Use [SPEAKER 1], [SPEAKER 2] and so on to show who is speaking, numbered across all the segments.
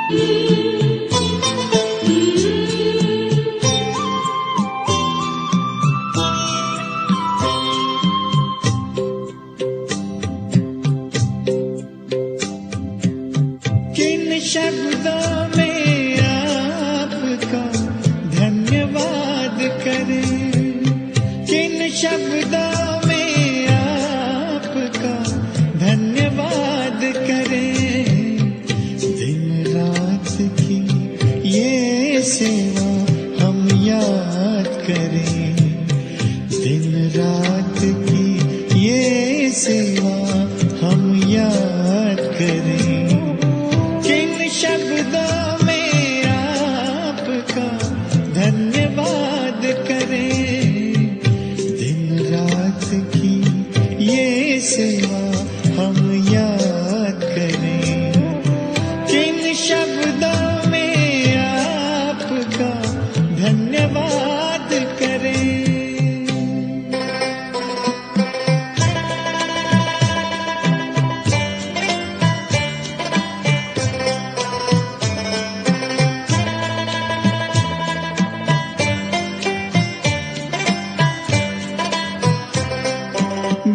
[SPEAKER 1] किन शब्दों में आपका धन्यवाद करें, किन शब्दों में आपका धन्यवाद करें। दिन रात की ये सेवा हम याद करें, दिन रात की ये सेवा हम याद करें। किन शब्दों में आपका धन्यवाद करें, दिन रात की ये सेवा हम याद करें। किन शब्दों में आपका धन्यवाद करें।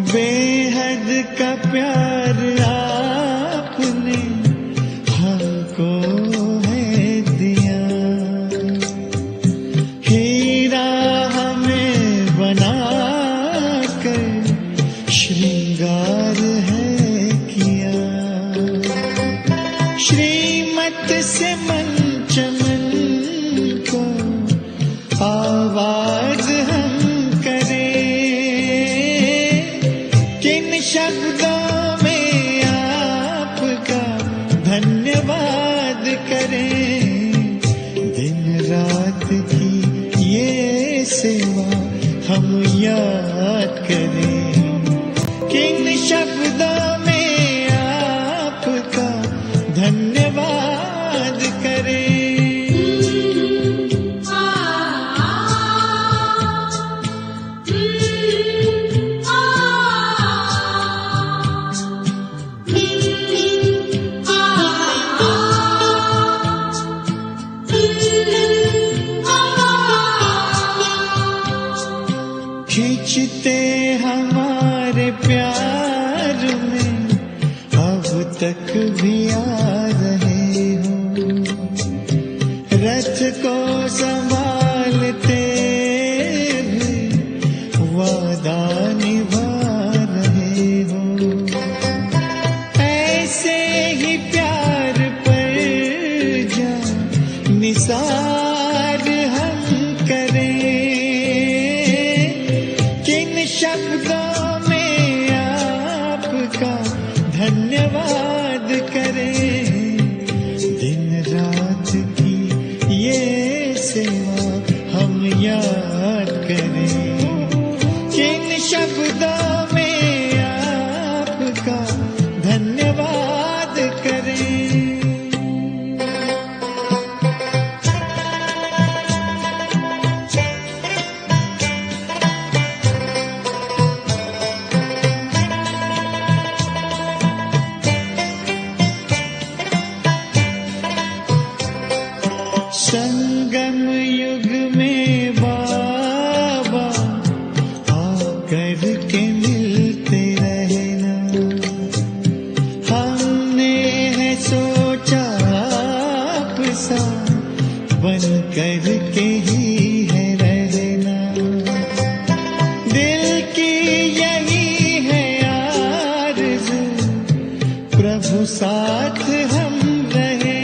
[SPEAKER 1] बेहद का प्यार आपने हमको है दिया, हीरा हमें बनाकर श्रृंगार है किया। श्रीमत से मन चमन को आवाज हम करें। किन शब्दों में आपका धन्यवाद करें, दिन रात की ये सेवा हम याद करें। किन शब्दों में आपका धन्यवाद करें। खींचते हमारे प्यार में अब तक भी आ रहे हो, रथ को संभालते हुए वादा निभा रहे हो। ऐसे ही प्यार पर जा निसार हम करें। किन शब्दों में आपका धन्यवाद करें, दिन रात की ये सेवा हम याद करें। किन शब्दों में आपका धन्यवाद करें। संगम युग में बाबा आकर के मिलते रहना। हमने है सोचा आपसा बन कर के ही है रहना। दिल की यही है आरज़ू, प्रभु साथ हम रहे।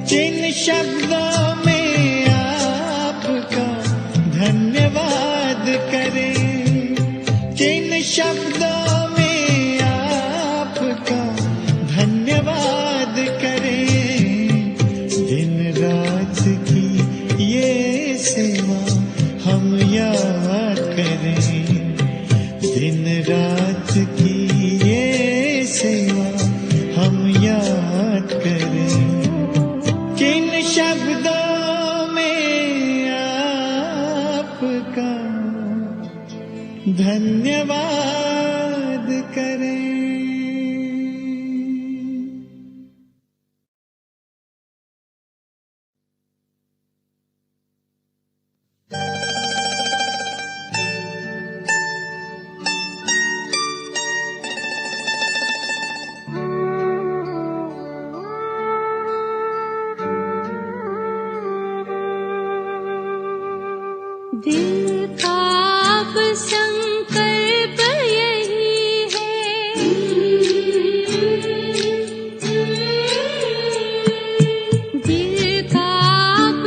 [SPEAKER 1] जिन शब्दों में आपका धन्यवाद करें, जिन शब्दों में आपका धन्यवाद करें। दिन रात की ये सेवा हम याद करें, दिन रात की ये सेवा हम याद करें। किन शब्दों में आपका धन्यवाद।
[SPEAKER 2] दिल का अब संकल्प यही है, दिल का अब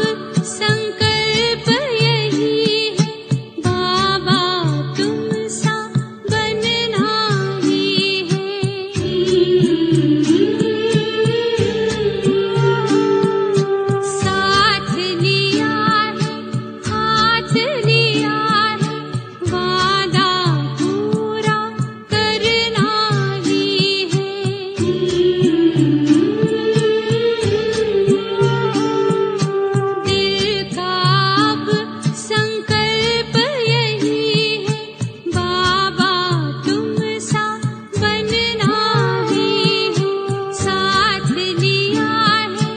[SPEAKER 2] संकल्प यही है, बाबा तुम सा बनना ही है। साथ लिया है, हाथ लिया है, वादा पूरा करना ही है। दिल का अब संकल्प यही है, बाबा तुम सा बनना ही है। साथ लिया है,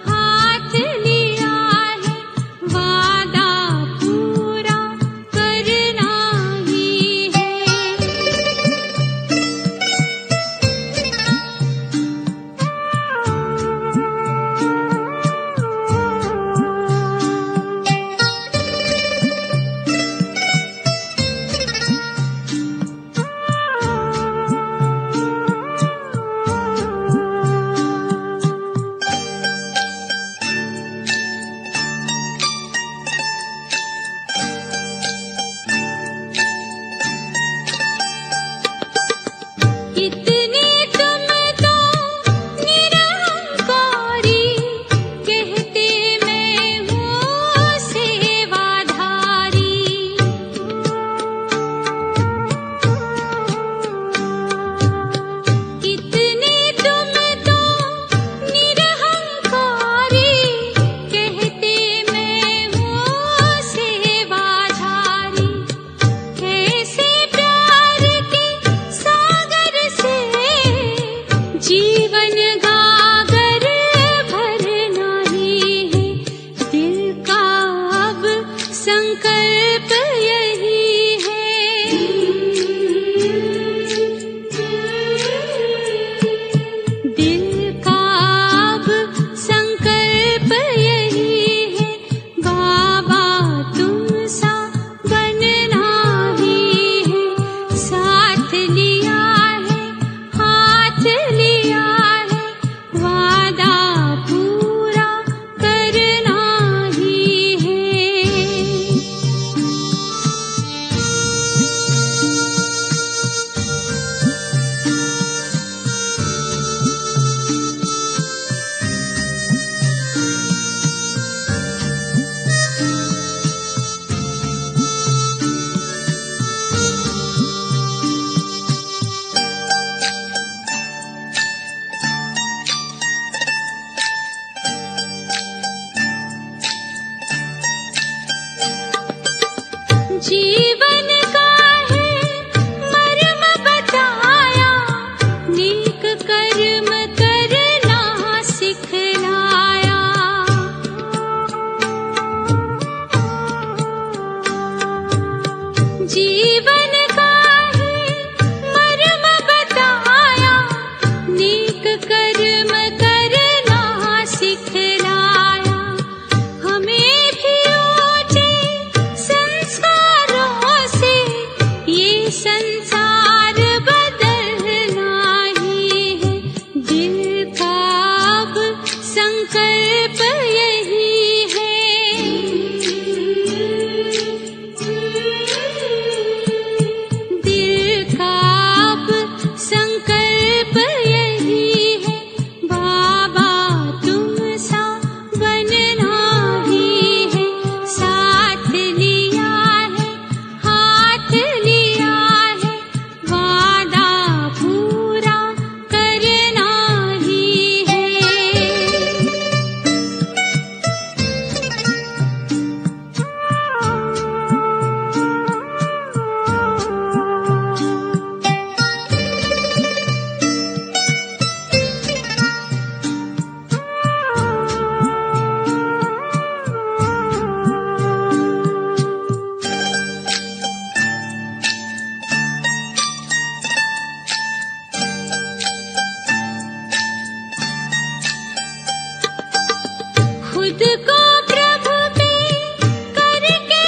[SPEAKER 2] हाथ लिया है, वादा पूरा करना ही है। कितने तुम तो निरहंकारी, कहते मैं हूँ सेवाधारी। कितने तुम तो निरहंकारी, कहते मैं हूँ सेवाधारी। कैसे प्यार के सागर से जीवन गागर भरना ही है। दिल का अब संकल्प यही है, दिल का अब संकल्प यही है, बाबा तुम सा बनना ही है। साथ लिया है, हाथ लिया है, वादा पूरा करना ही है। जीवन का है मर्म बताया, नेक कर्म करना सिखलाया। जीवन का है मर्म बताया, नेक कर्म करना सिखलाया। हमें भी ऊंचे संस्कारों से ये संसार बदलना ही है। दिल का अब संकल्प यही है, दिल का अब संकल्प यही है, बाबा तुम सा बनना ही है। साथ लिया है, हाथ लिया है, वादा पूरा करना ही है। खुद को प्रभु पे करके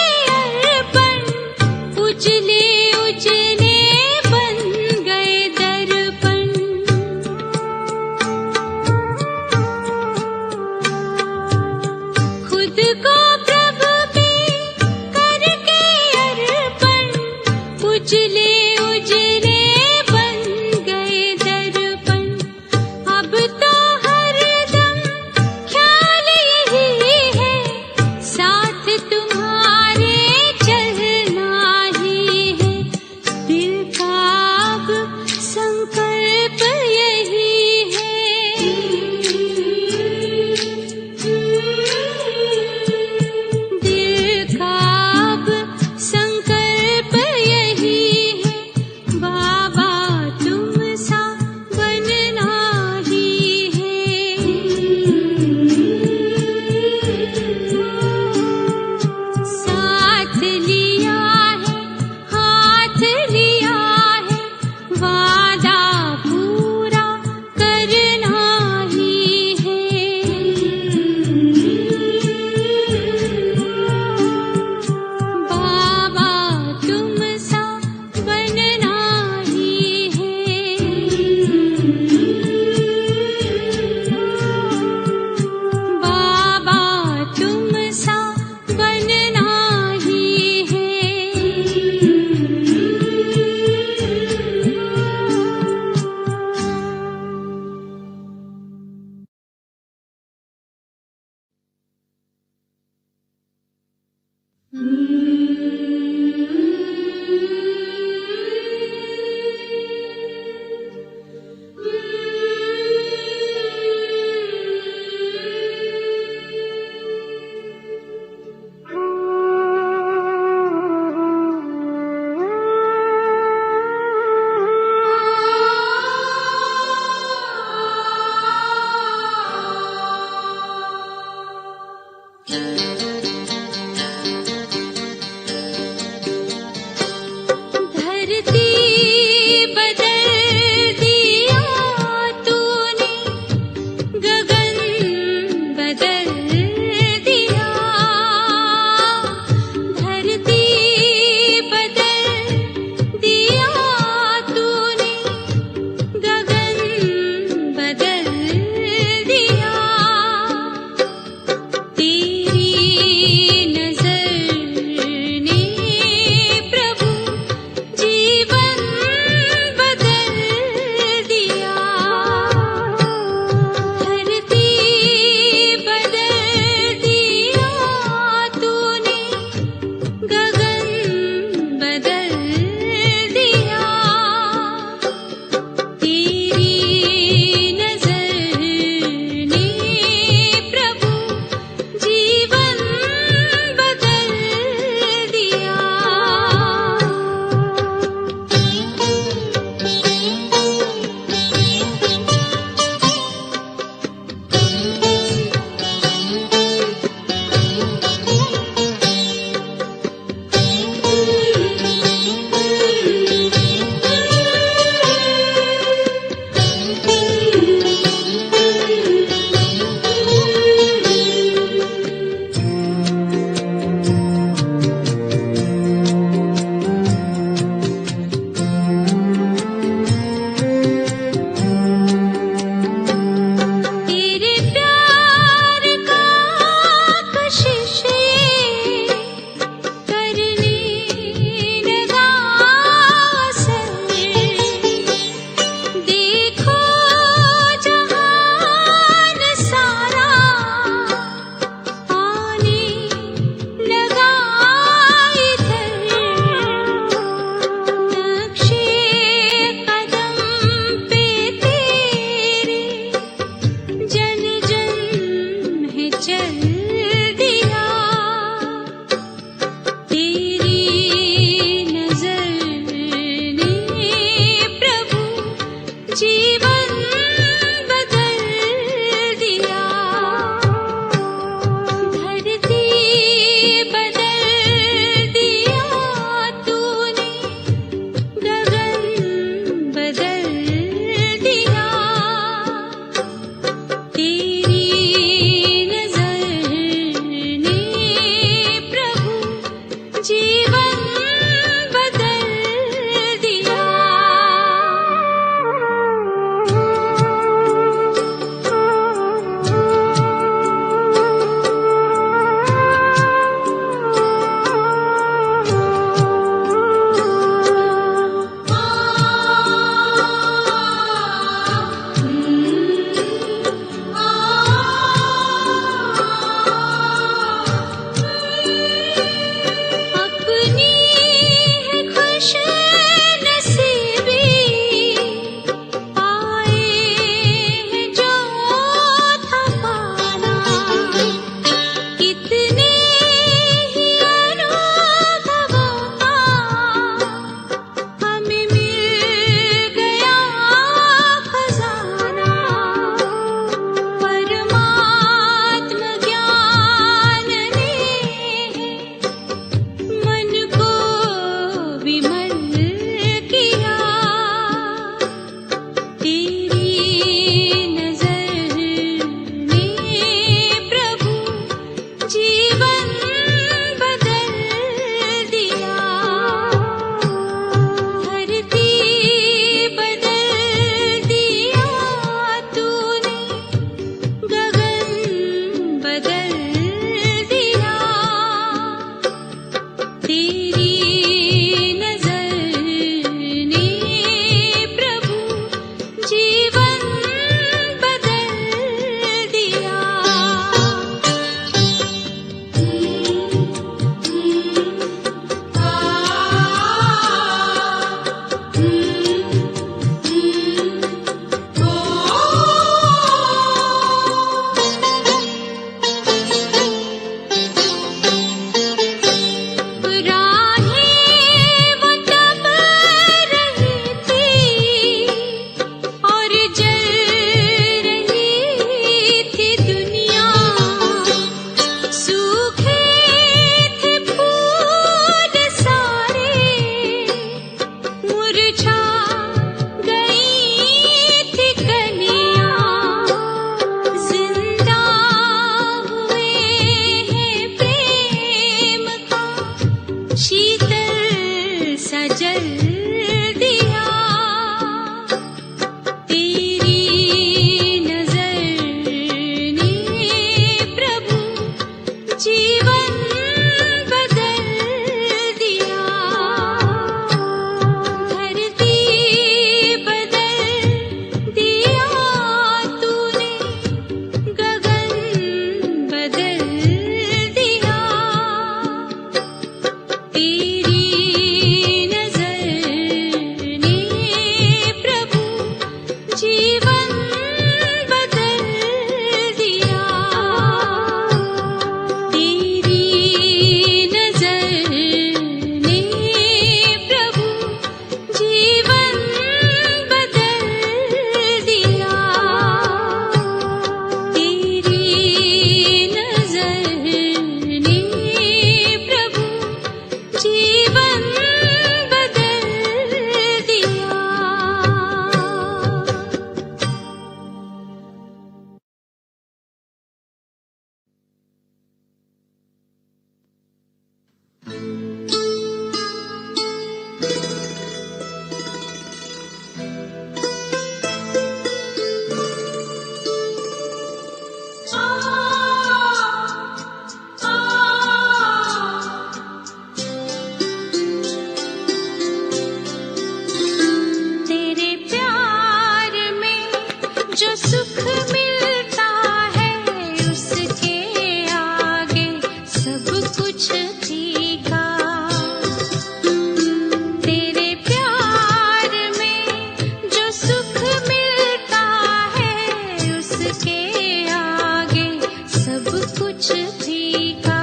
[SPEAKER 2] कुछ फीका।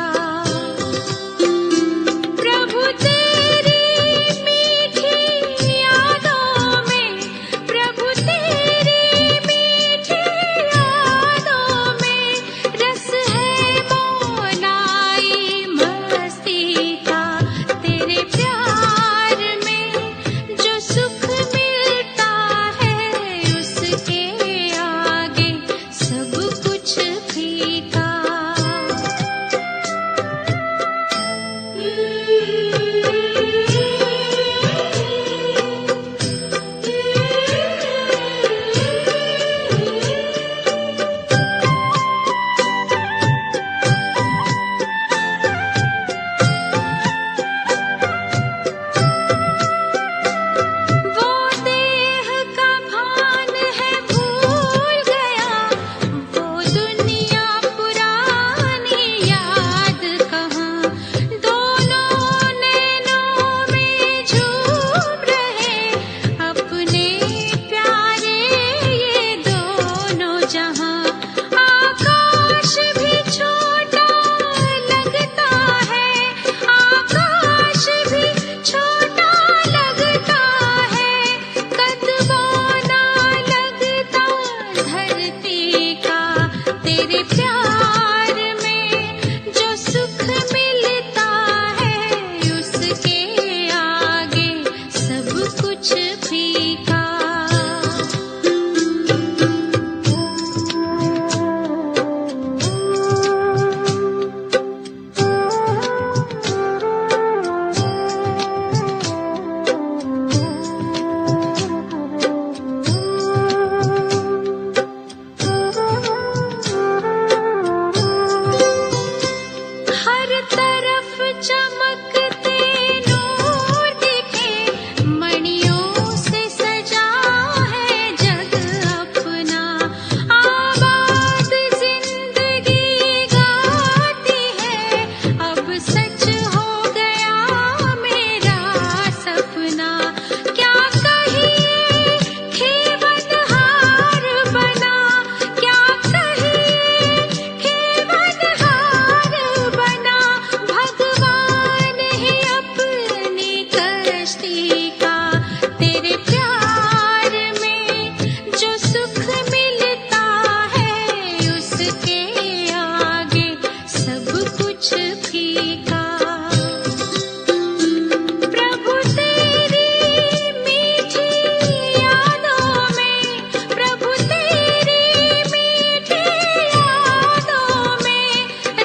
[SPEAKER 2] प्रभु तेरी मीठी यादों में, प्रभु तेरी मीठी यादों में रस है मौलाई मस्ती का। तेरे प्यार में जो सुख मिलता है उसके आगे सब कुछ फीका। वो देह का भान है भूल गया, वो दुनिया पुरानी याद कहाँ। दोनों नैनों में झूम रहे अपने प्यारे ये दोनों जहां। आकाश भी छोटा लगता है, आकाश भी छोटा लगता है, कदमों ना लगता धरती का। तेरे प्यार में जो सुख मिलता है उसके आगे सब कुछ फीका। हर तरफ चमकते नूर दिखे, मणियों से सजा है जग अपना। आबाद जिंदगी गाती है, अब सच हो गया मेरा सपना। क्या कहिए खेवनहार बना, क्या कहिए खेवनहार बना, भगवान ही अपनी कश्ती का। तेरे प्यार में जो सुख मिलता है उसके आगे सब कुछ फीका। प्रभु तेरी मीठी यादों में, प्रभु तेरी मीठी यादों में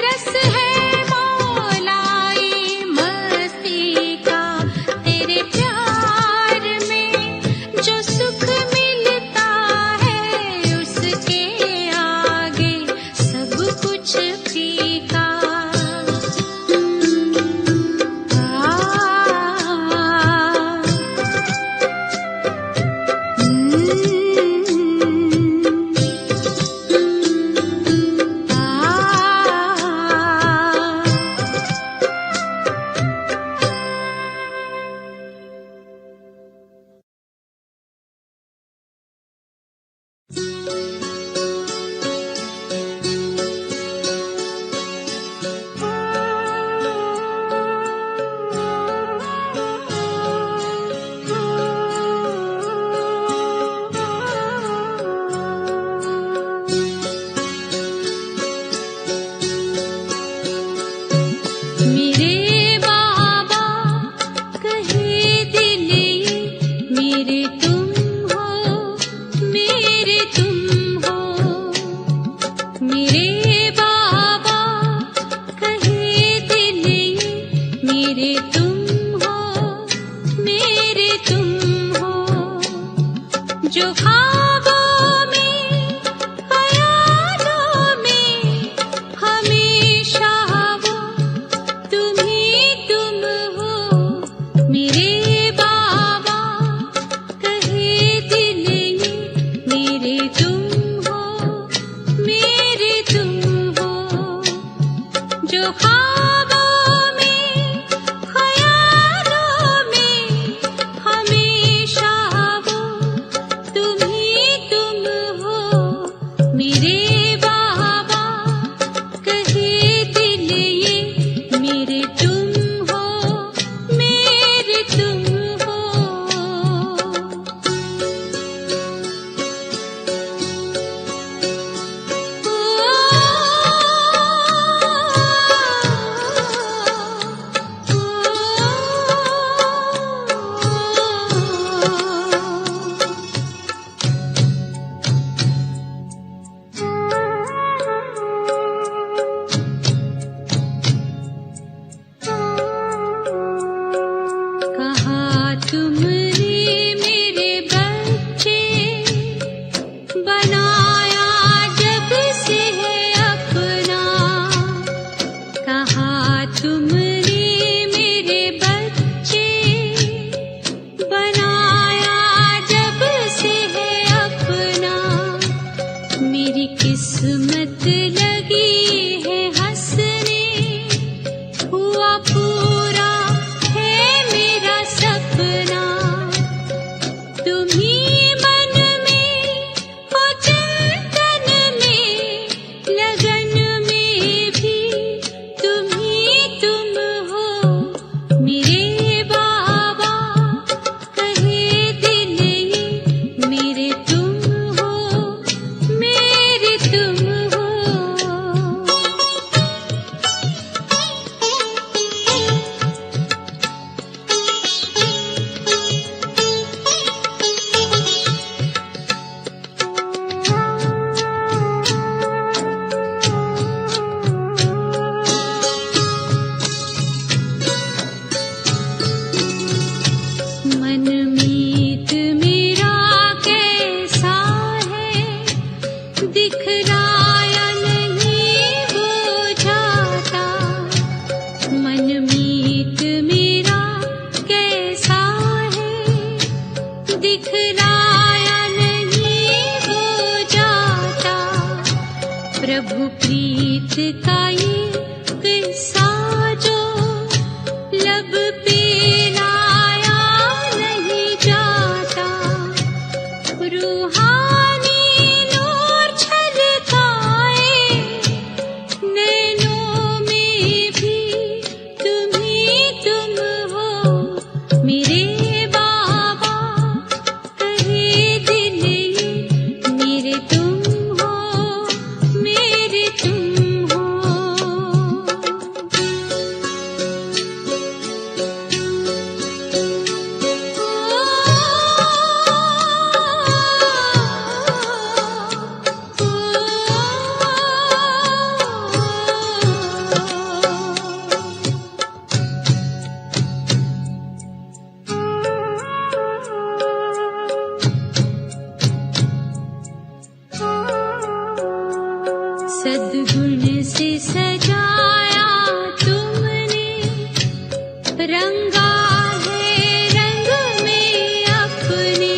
[SPEAKER 2] रस है मौलाई मस्ती का। तेरे प्यार में जो सुख मिलता है उसके आगे सब कुछ फीका। मेरे बाबा कहे दिल ये मेरे तुम हो, मेरे तुम हो। मेरे बाबा कहे दिल ये मेरे तुम हो, मेरे तुम हो। जो ख्वाबों में ख्यालों में हमेशा वो तुम ही तुम हो। मेरे बाबा कहे दिल ये मेरे तुम हो, मेरे तुम किस्मत लगी है हंसने, हुआ पूरा है मेरा सपना। तुम्ही मन में हो, चिंतन में, लगन में भी तुम्ही तुम हो मेरे बाबा। कहे दिल ये मेरे तुम हो, मेरे तुम हो। मनमीत मेरा कैसा है, दिखलाया नहीं बुझाता। मनमीत मेरा कैसा है, दिखलाया नहीं बुझाता। प्रभु प्रीत का ये किस्सा जो लब पे लाया नहीं जाता। रूहानी नूर छलकाए नैनों में भी तुम्ही तुम हो मेरे बाबा। कहे दिल ये मेरे तुम हो, मेरे तुम हो। सद्गुण से सजाया तुमने, रंगा है रंग में अपने।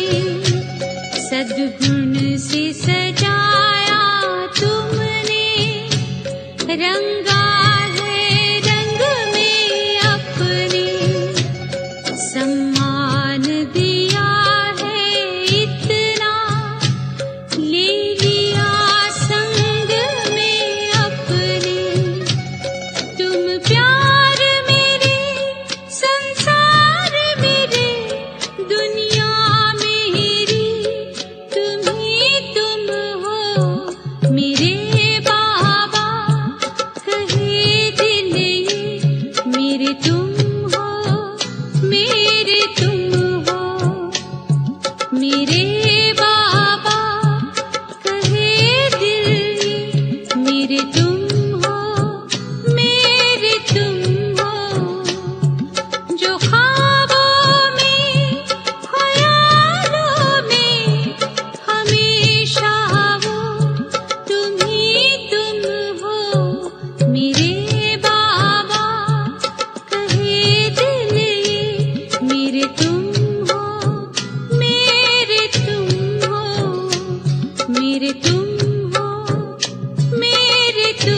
[SPEAKER 2] सद्गुण से सजाया तुमने, रंगा है रंग में अपने। सम्मान दिया है इतना, ले लिया संग में अपने। तुम प्यार मेरे, संसार मेरे, दुनिया मेरी, तुम्ही तुम हो मेरे बाबा। कहे दिल ये मेरे तुम हो, मेरे तुम हो मेरे बाबा। कहे दिल ये मेरे तुम हो, मेरे तुम हो। जो ख्वाबों में, ख्यालों में, हमेशा वो तुम्ही तुम हो मेरे बाबा। कहे दिल ये मेरे तुम हो, मेरे तुम हो, मेरे तुम हो, मेरे तुम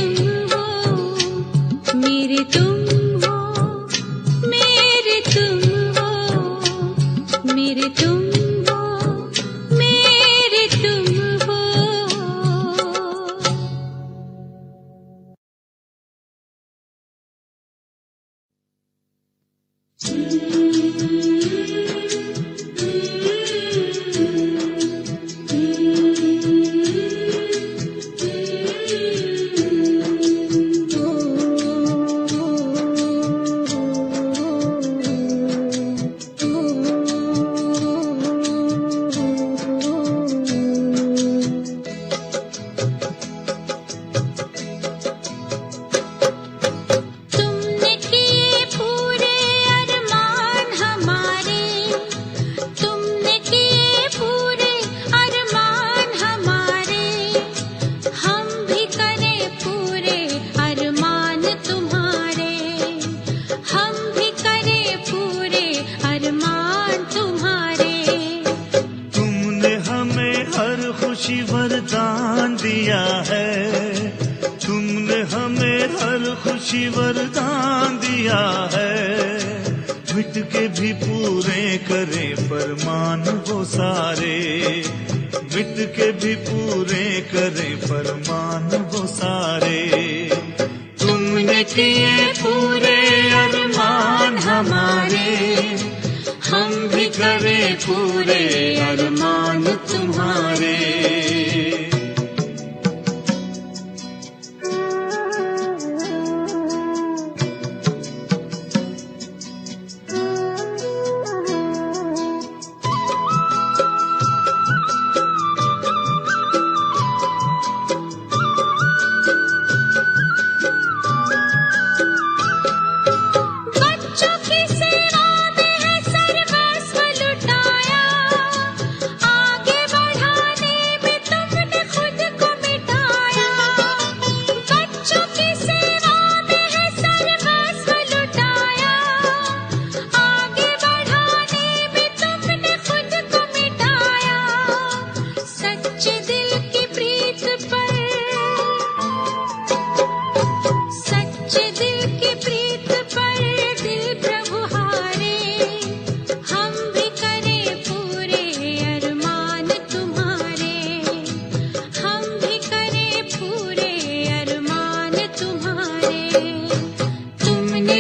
[SPEAKER 3] साक्षी वरदान दिया है, मिट के भी पूरे करे फरमान वो सारे, मिट के भी पूरे करे फरमान वो सारे।
[SPEAKER 2] तुमने किए पूरे अरमान हमारे, हम भी करें पूरे अरमान तुम्हारे।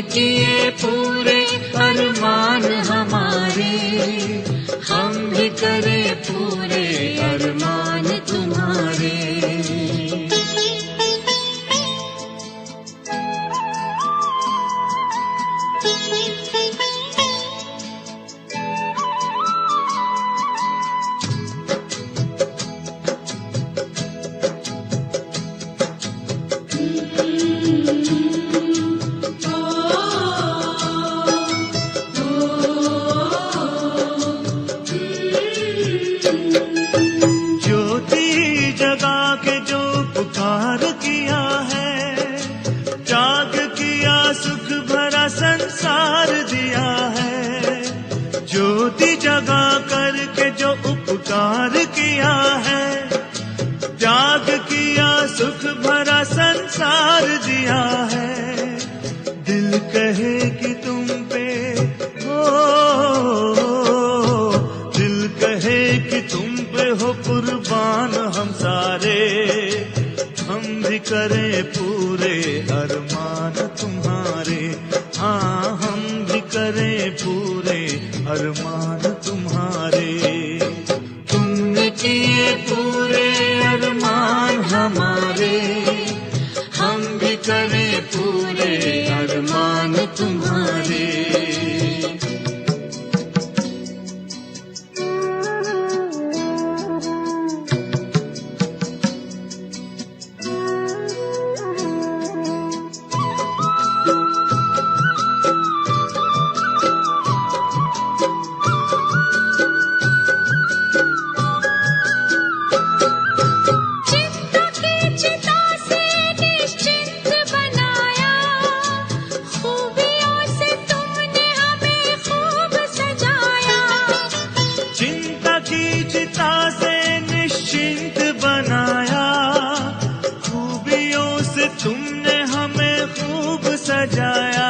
[SPEAKER 3] किए पूरे अरमान हमारे, हम भी करें पूरे अरमान तुम्हारे। संसार दिया है, ज्योति जगा करके जो उपकार किया है, त्याग किया सुख भरा संसार दिया है। दिल कहे कि तुम पे हो, दिल कहे कि तुम पे हो कुर्बान हम सारे, हम भी करें पूरे अरमान तुम्हारे। हाँ, हम भी करें पूरे अरमान तुम्हारे। तुमने किए पूरे अरमान हमारे, हम भी करें पूरे अरमान तुम्हारे। सजाया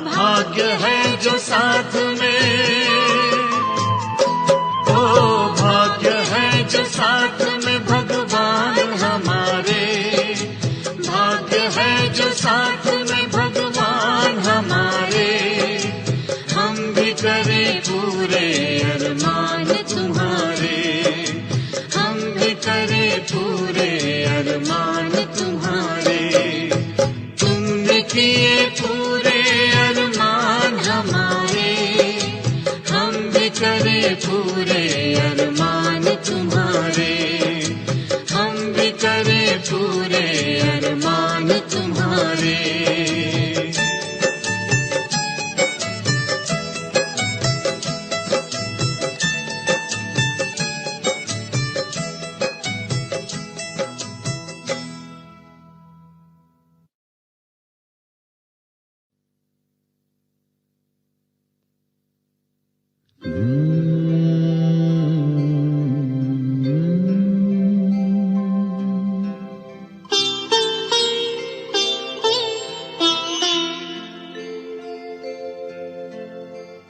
[SPEAKER 3] भाग्य है जो साथ में, ओ भाग्य है जो साथ में भगवान हमारे, भाग्य है जो साथ में भगवान हमारे। हम भी करें पूरे अरमान तुम्हारे, हम भी करें पूरे अरमान तुम्हारे। किए पूरे अरमान हमारे, हम भी करें पूरे अरमान तुम्हारे, हम भी करें पूरे अरमान तुम्हारे।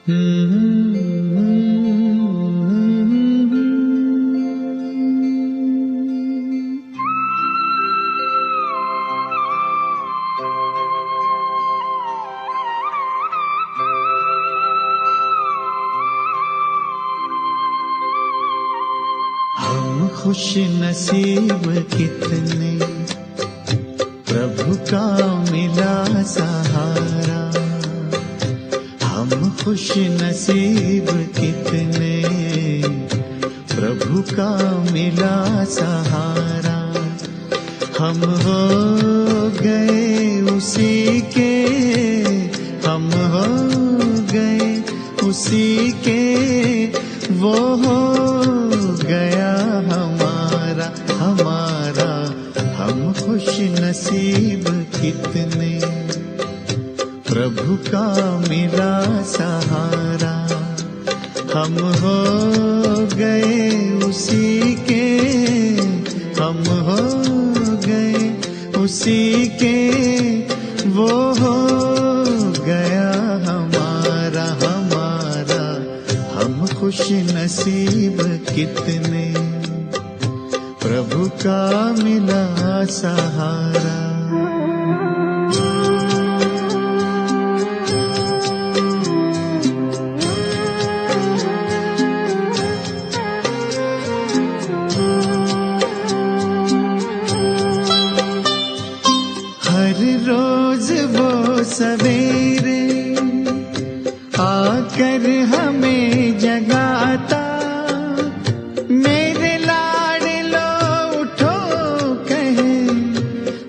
[SPEAKER 1] हम खुश नसीब कितने, प्रभु का मिला सहारा। हम खुश नसीब कितने, प्रभु का मिला सहारा। हम हो गए उसी के, हम हो गए उसी के, वो हो गया हमारा हमारा। हम खुश नसीब कितने, प्रभु का मिला सहारा। हम हो गए उसी के, हम हो गए उसी के, वो हो गया हमारा हमारा। हम खुश नसीब कितने, प्रभु का मिला सहारा। हर रोज वो सवेरे आकर हमें जगाता, मेरे लाडलो उठो कहे,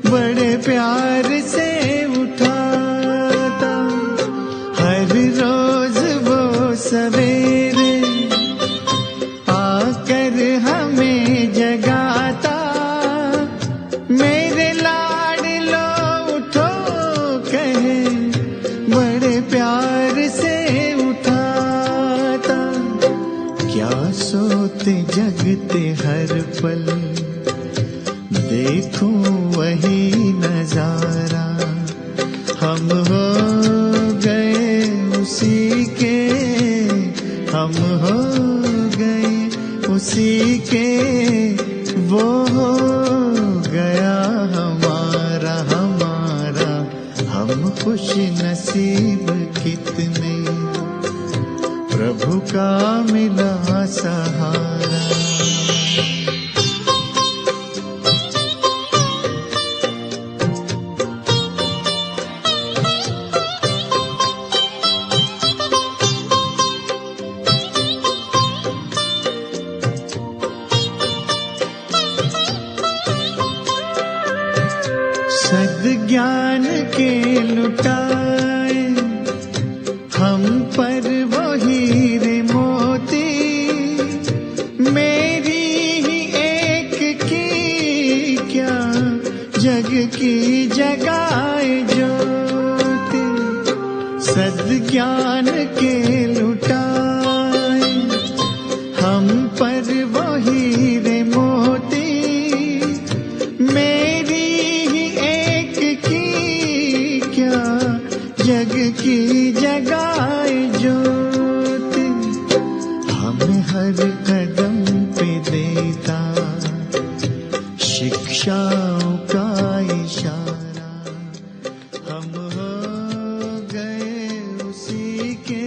[SPEAKER 1] बड़े प्यार से उठाता। हर रोज वो सवेरे आकर हमें जगाता, मेरे लाडलो उठो कहे, बड़े प्यार से उठाता। क्या सोते जगते हर पल, देखूं वही नजारा। हम हो गए उसी के, हम हो गए उसी के, वो हो गया हमारा हमारा। हम खुश नसीब कितने, प्रभु का मिला सहारा। सद्ज्ञान के लुटाए हम पर वो हीरे मोती, मेरी ही एक की क्या जग की जगाए ज्योति। सद्ज्ञान के लुटाए हम पर वो हीरे मोती, मेरी जग की जगाए ज्योति। हमें हर कदम पे देता शिक्षाओं का इशारा। हम हो गए उसी के,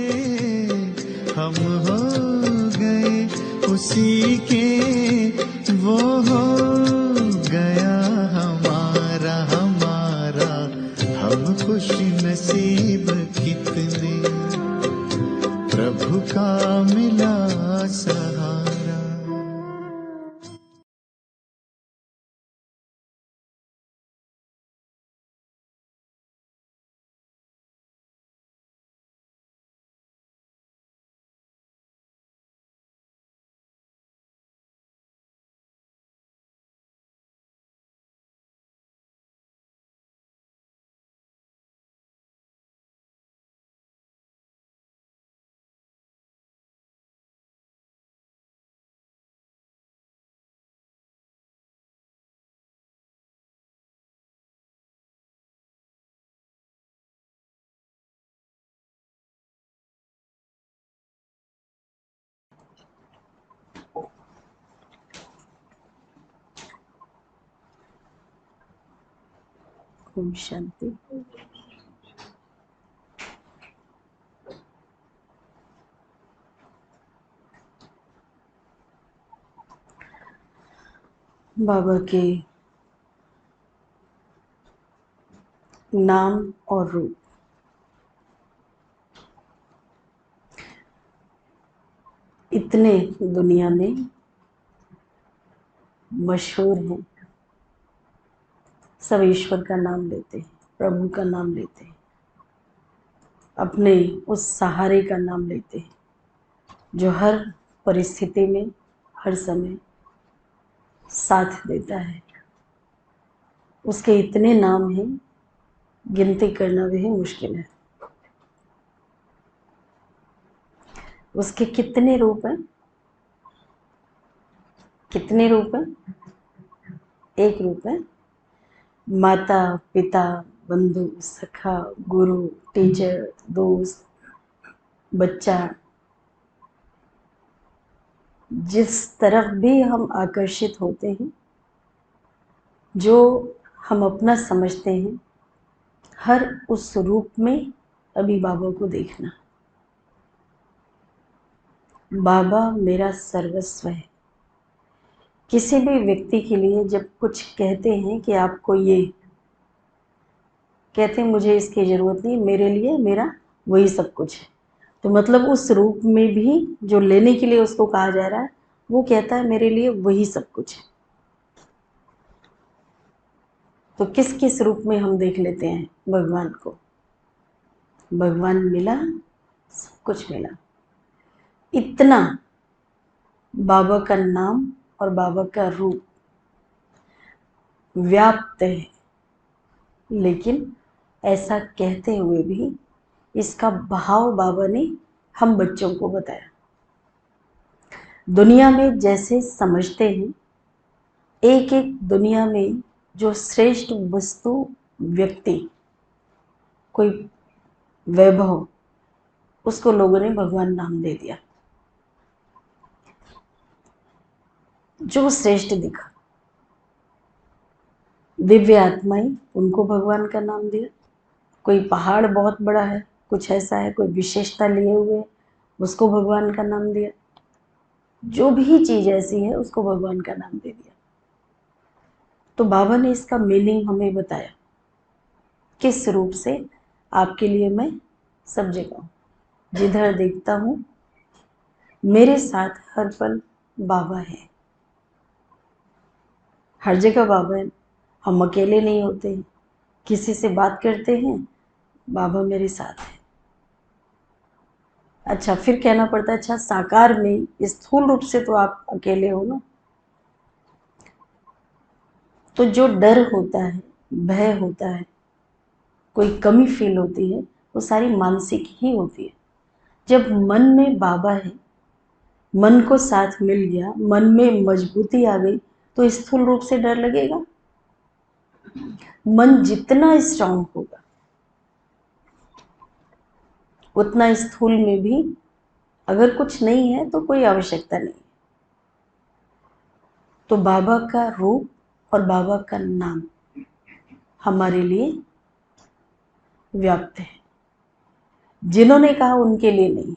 [SPEAKER 4] ओम शांति। बाबा के नाम और रूप इतने दुनिया में मशहूर हैं। सब ईश्वर का नाम लेते हैं, प्रभु का नाम लेते हैं, अपने उस सहारे का नाम लेते हैं जो हर परिस्थिति में हर समय साथ देता है। उसके इतने नाम हैं, गिनती करना भी मुश्किल है। उसके कितने रूप हैं? कितने रूप हैं? एक रूप है। माता, पिता, बंधु, सखा, गुरु, टीचर, दोस्त, बच्चा। जिस तरफ भी हम आकर्षित होते हैं, जो हम अपना समझते हैं, हर उस रूप में अभी बाबा को देखना। बाबा मेरा सर्वस्व है। किसी भी व्यक्ति के लिए जब कुछ कहते हैं कि आपको ये, कहते हैं मुझे इसकी ज़रूरत नहीं, मेरे लिए मेरा वही सब कुछ है, तो मतलब उस रूप में भी जो लेने के लिए उसको कहा जा रहा है, वो कहता है मेरे लिए वही सब कुछ है। तो किस किस रूप में हम देख लेते हैं भगवान को? भगवान मिला, सब कुछ मिला। इतना बाबा का नाम और बाबा का रूप व्याप्त है, लेकिन ऐसा कहते हुए भी इसका भाव बाबा ने हम बच्चों को बताया। दुनिया में जैसे समझते हैं, एक एक दुनिया में जो श्रेष्ठ वस्तु, व्यक्ति, कोई वैभव, उसको लोगों ने भगवान नाम दे दिया। जो श्रेष्ठ दिखा, दिव्य आत्माएं, उनको भगवान का नाम दिया। कोई पहाड़ बहुत बड़ा है, कुछ ऐसा है, कोई विशेषता लिए हुए, उसको भगवान का नाम दिया। जो भी चीज ऐसी है उसको भगवान का नाम दे दिया। तो बाबा ने इसका मीनिंग हमें बताया, किस रूप से आपके लिए मैं सब जगह हूँ, जिधर देखता हूँ मेरे साथ हर पल बाबा है। हर जगह बाबा है। हम अकेले नहीं होते हैं, किसी से बात करते हैं, बाबा मेरे साथ है। अच्छा, फिर कहना पड़ता है, अच्छा साकार में स्थूल रूप से तो आप अकेले हो ना। तो जो डर होता है, भय होता है, कोई कमी फील होती है, वो सारी मानसिक ही होती है। जब मन में बाबा है, मन को साथ मिल गया, मन में मजबूती आ गई, तो स्थूल रूप से डर लगेगा? मन जितना स्ट्रांग होगा उतना स्थूल में भी अगर कुछ नहीं है तो कोई आवश्यकता नहीं। तो बाबा का रूप और बाबा का नाम हमारे लिए व्याप्त है। जिन्होंने कहा उनके लिए नहीं,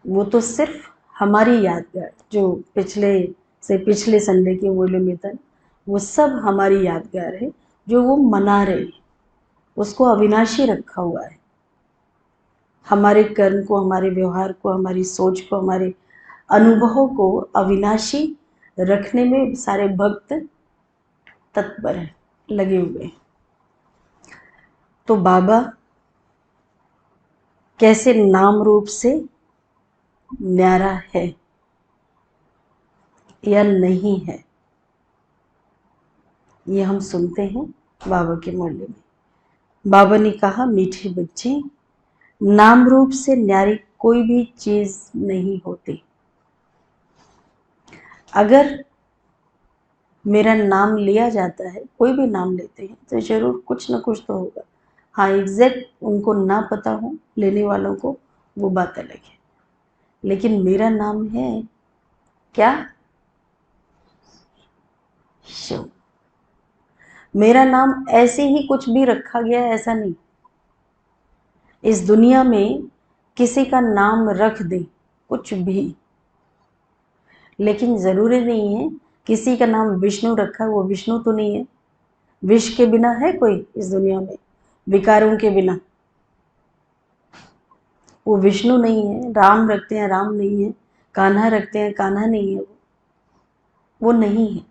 [SPEAKER 4] वो तो सिर्फ हमारी यादगार, जो पिछले संडे के बोले में था, वो सब हमारी यादगार है, जो वो मना रहे हैं, उसको अविनाशी रखा हुआ है। हमारे कर्म को, हमारे व्यवहार को, हमारी सोच को, हमारे अनुभवों को अविनाशी रखने में सारे भक्त तत्पर हैं, लगे हुए हैं। तो बाबा कैसे नाम रूप से न्यारा है या नहीं है, ये हम सुनते हैं बाबा के मुरली में। बाबा ने कहा, मीठे बच्चे, नाम रूप से न्यारी कोई भी चीज नहीं होती। अगर मेरा नाम लिया जाता है, कोई भी नाम लेते हैं, तो जरूर कुछ ना कुछ तो होगा। हाँ, एग्जैक्ट उनको ना पता हो लेने वालों को, वो बात अलग है। लेकिन मेरा नाम है क्या? शिव। मेरा नाम ऐसे ही कुछ भी रखा गया है ऐसा नहीं। इस दुनिया में किसी का नाम रख दे कुछ भी, लेकिन जरूरी नहीं है किसी का नाम विष्णु रखा, वो विष्णु तो नहीं है। विष के बिना है कोई इस दुनिया में? विकारों के बिना वो विष्णु नहीं है। राम रखते हैं, राम नहीं है। कान्हा रखते हैं, कान्हा नहीं है। वो नहीं है।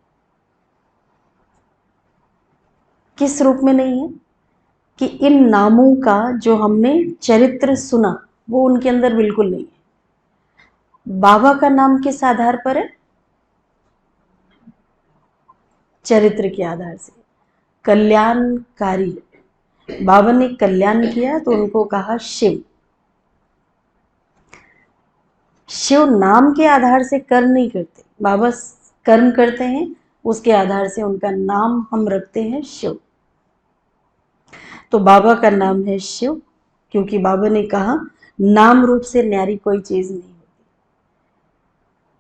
[SPEAKER 4] किस रूप में नहीं है? कि इन नामों का जो हमने चरित्र सुना वो उनके अंदर बिल्कुल नहीं है। बाबा का नाम किस आधार पर है? चरित्र के आधार से। कल्याणकारी। बाबा ने कल्याण किया तो उनको कहा शिव। शिव नाम के आधार से कर्म नहीं करते, बाबा कर्म करते हैं, उसके आधार से उनका नाम हम रखते हैं शिव। तो बाबा का नाम है शिव, क्योंकि बाबा ने कहा नाम रूप से न्यारी कोई चीज नहीं होती।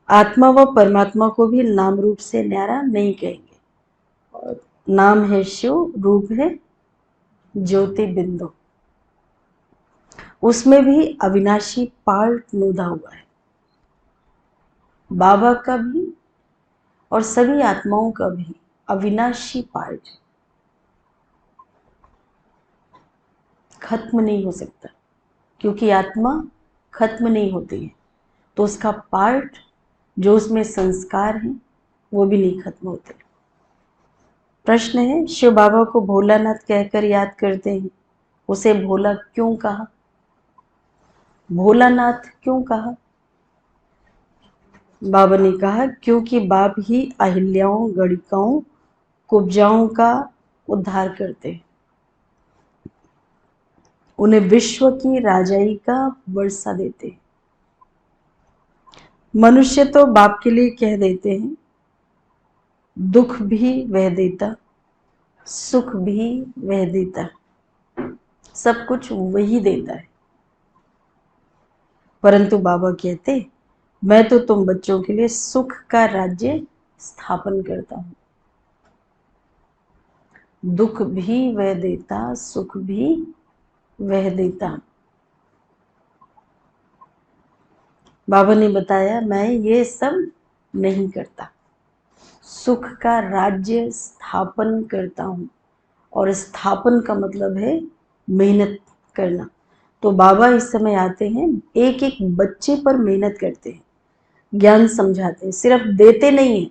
[SPEAKER 4] आत्मा व परमात्मा को भी नाम रूप से न्यारा नहीं कहेंगे। और नाम है शिव, रूप है ज्योति बिंदु। उसमें भी अविनाशी पार्ट नोदा हुआ है, बाबा का भी और सभी आत्माओं का भी अविनाशी पार्ट खत्म नहीं हो सकता, क्योंकि आत्मा खत्म नहीं होती है। तो उसका पार्ट जो उसमें संस्कार है वो भी नहीं खत्म होते। प्रश्न है, शिव बाबा को भोलानाथ कहकर याद करते हैं, उसे भोला क्यों कहा? भोलानाथ क्यों कहा? बाबा ने कहा क्योंकि बाप ही अहिल्याओं, गणिकाओं, कुब्जाओं का उद्धार करते हैं, उन्हें विश्व की राजाई का वर्षा देते हैं। मनुष्य तो बाप के लिए कह देते हैं, दुख भी वह देता, सुख भी वह देता, सब कुछ वही देता है। परंतु बाबा कहते, मैं तो तुम बच्चों के लिए सुख का राज्य स्थापन करता हूं। दुख भी वह देता, सुख भी वह देता। बाबा ने बताया मैं ये सब नहीं करता, सुख का राज्य स्थापन करता हूं। और स्थापन का मतलब है मेहनत करना। तो बाबा इस समय आते हैं, एक एक बच्चे पर मेहनत करते हैं, ज्ञान समझाते हैं, सिर्फ देते नहीं है।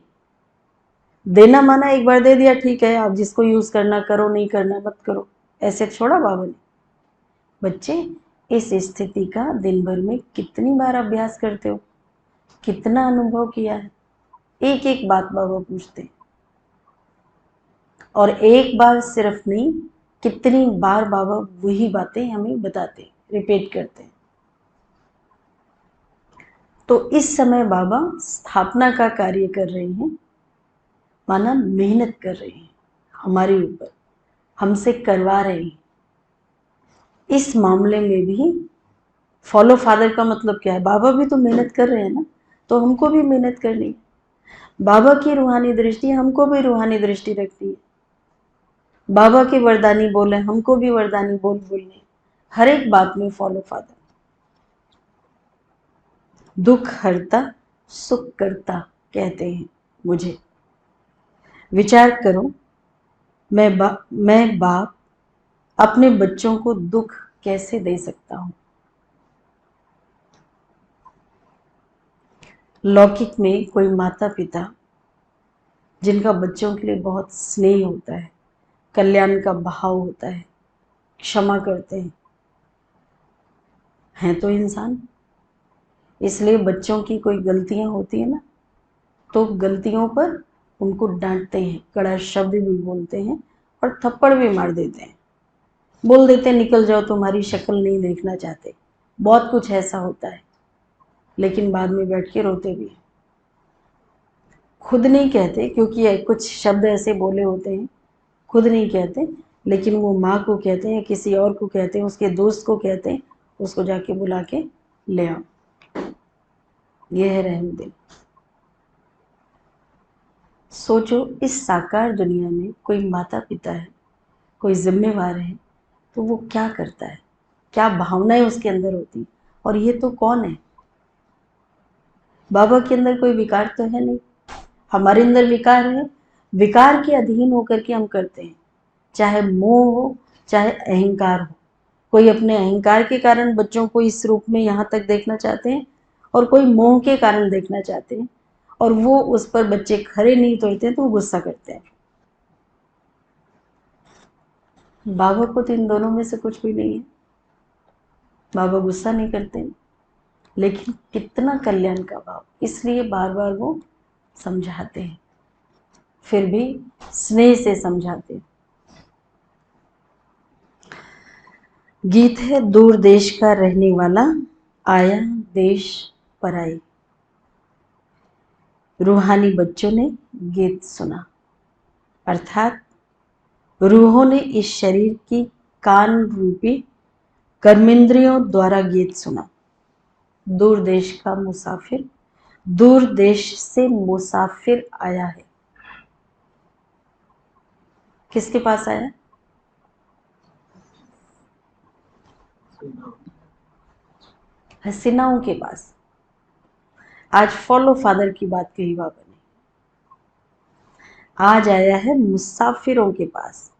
[SPEAKER 4] देना माना एक बार दे दिया ठीक है, आप जिसको यूज करना करो, नहीं करना मत करो, ऐसे छोड़ा बाबा ने। बच्चे इस स्थिति का दिन भर में कितनी बार अभ्यास करते हो, कितना अनुभव किया है? एक एक बात बाबा पूछते हैं, और एक बार सिर्फ नहीं, कितनी बार बाबा वही बातें हमें बताते, रिपीट करते हैं। तो इस समय बाबा स्थापना का कार्य कर रहे हैं, माना मेहनत कर रहे हैं हमारे ऊपर, हमसे करवा रहे हैं। इस मामले में भी फॉलो फादर का मतलब क्या है? बाबा भी तो मेहनत कर रहे हैं ना, तो हमको भी मेहनत करनी है। बाबा की रूहानी दृष्टि हमको भी रूहानी दृष्टि रखती है। बाबा के वरदानी बोले, हमको भी वरदानी बोलने, हर एक बात में फॉलो फादर। दुख हरता सुख करता कहते हैं मुझे। विचार करो, मैं बाप अपने बच्चों को दुख कैसे दे सकता हूं? लौकिक में कोई माता पिता जिनका बच्चों के लिए बहुत स्नेह होता है, कल्याण का भाव होता है, क्षमा करते हैं तो इंसान, इसलिए बच्चों की कोई गलतियां होती है ना, तो गलतियों पर उनको डांटते हैं, कड़ा शब्द भी बोलते हैं और थप्पड़ भी मार देते हैं, बोल देते हैं निकल जाओ, तुम्हारी शक्ल नहीं देखना चाहते। बहुत कुछ ऐसा होता है, लेकिन बाद में बैठ के रोते भी। खुद नहीं कहते, क्योंकि कुछ शब्द ऐसे बोले होते हैं, खुद नहीं कहते, लेकिन वो माँ को कहते हैं, किसी और को कहते हैं, उसके दोस्त को कहते हैं, उसको जाके बुला के ले आओ। यह है रहम दिल। सोचो इस साकार दुनिया में कोई माता पिता है, कोई जिम्मेवार है, तो वो क्या करता है, क्या भावनाएं उसके अंदर होती। और ये तो कौन है? बाबा के अंदर कोई विकार तो है नहीं, हमारे अंदर विकार है। विकार के अधीन होकर के हम करते हैं, चाहे मोह हो चाहे अहंकार हो। कोई अपने अहंकार के कारण बच्चों को इस रूप में यहाँ तक देखना चाहते हैं, और कोई मोह के कारण देखना चाहते हैं, और वो उस पर बच्चे खरे नहीं उतरते हैं तो वो गुस्सा करते हैं। बाबा को तो इन दोनों में से कुछ भी नहीं है। बाबा गुस्सा नहीं करते हैं, लेकिन कितना कल्याण का भाव, इसलिए बार बार वो समझाते हैं, फिर भी स्नेह से समझाते हैं। गीत है दूर देश का रहने वाला, आया देश पराई। रूहानी बच्चों ने गीत सुना, अर्थात रूहों ने इस शरीर की कान रूपी कर्मेंद्रियों द्वारा गीत सुना। दूर देश का मुसाफिर, दूर देश से मुसाफिर आया है। किसके पास आया? हसीनाओं के पास। आज फॉलो फादर की बात कही बाबा ने, आज आया है मुसाफिरों के पास।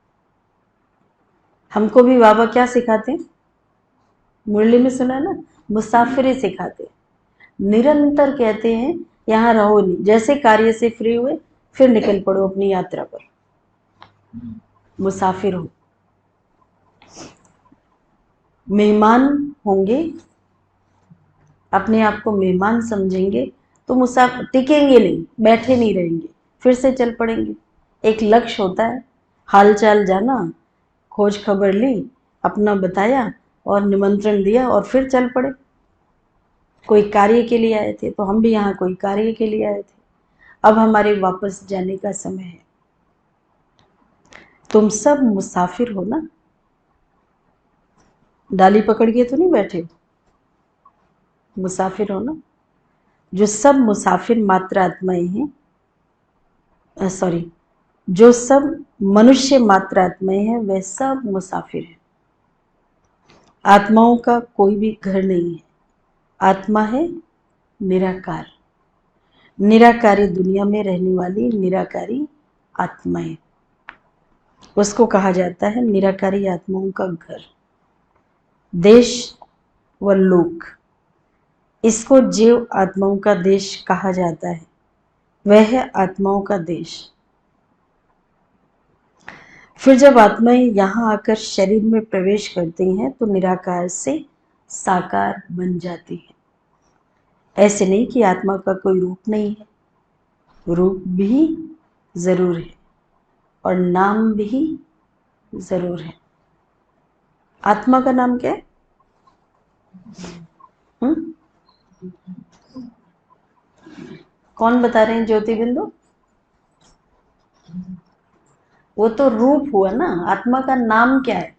[SPEAKER 4] हमको भी बाबा क्या सिखाते हैं? मुरली में सुना ना, मुसाफिरी सिखाते हैं। निरंतर कहते हैं यहाँ रहो नहीं, जैसे कार्य से फ्री हुए फिर निकल पड़ो अपनी यात्रा पर। मुसाफिर हो, मेहमान होंगे, अपने आप को मेहमान समझेंगे तो मुसाफिर टिकेंगे नहीं, बैठे नहीं रहेंगे, फिर से चल पड़ेंगे। एक लक्ष्य होता है, हालचाल जाना, खोज खबर ली, अपना बताया और निमंत्रण दिया और फिर चल पड़े। कोई कार्य के लिए आए थे तो हम भी यहाँ कोई कार्य के लिए आए थे, अब हमारे वापस जाने का समय है। तुम सब मुसाफिर हो ना, डाली पकड़ के तो नहीं बैठे हो, मुसाफिर हो ना। जो सब मुसाफिर मात्र आत्माएं हैं, सॉरी, जो सब मनुष्य मात्र आत्माएं हैं वे सब मुसाफिर हैं। आत्माओं का कोई भी घर नहीं है। आत्मा है निराकार, निराकारी दुनिया में रहने वाली निराकारी आत्माएं, उसको कहा जाता है निराकारी आत्माओं का घर। देश व लोक, इसको जीव आत्माओं का देश कहा जाता है, वह है आत्माओं का देश। फिर जब आत्माएं यहाँ आकर शरीर में प्रवेश करती हैं तो निराकार से साकार बन जाती है। ऐसे नहीं कि आत्मा का कोई रूप नहीं है, रूप भी जरूर है और नाम भी जरूर है। आत्मा का नाम क्या है? कौन बता रहे हैं? ज्योति बिंदु? वो तो रूप हुआ ना, आत्मा का नाम क्या है?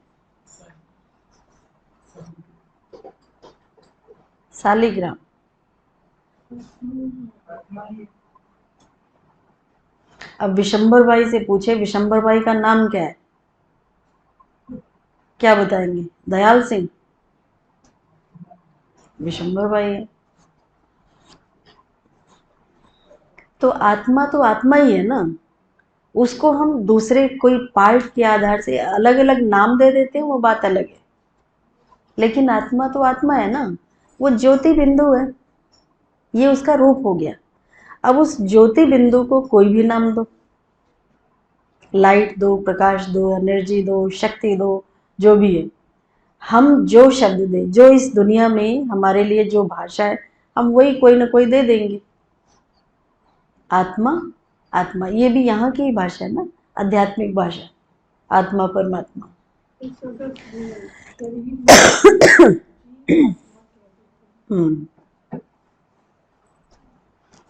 [SPEAKER 4] शालिग्राम। अब विशंबर भाई से पूछे विशंबर भाई का नाम क्या है, क्या बताएंगे? दयाल सिंह? विशंबर भाई है। तो आत्मा ही है ना, उसको हम दूसरे कोई पार्ट के आधार से अलग अलग नाम दे देते हैं, वो बात अलग है। लेकिन आत्मा तो आत्मा है ना, वो ज्योति बिंदु है, ये उसका रूप हो गया। अब उस ज्योति बिंदु को कोई भी नाम दो, लाइट दो, प्रकाश दो, एनर्जी दो, शक्ति दो, जो भी है, हम जो शब्द दें, जो इस दुनिया में हमारे लिए जो भाषा है, हम वही कोई ना कोई दे देंगे। आत्मा आत्मा, ये भी यहाँ की ही भाषा है ना, आध्यात्मिक भाषा, आत्मा परमात्मा।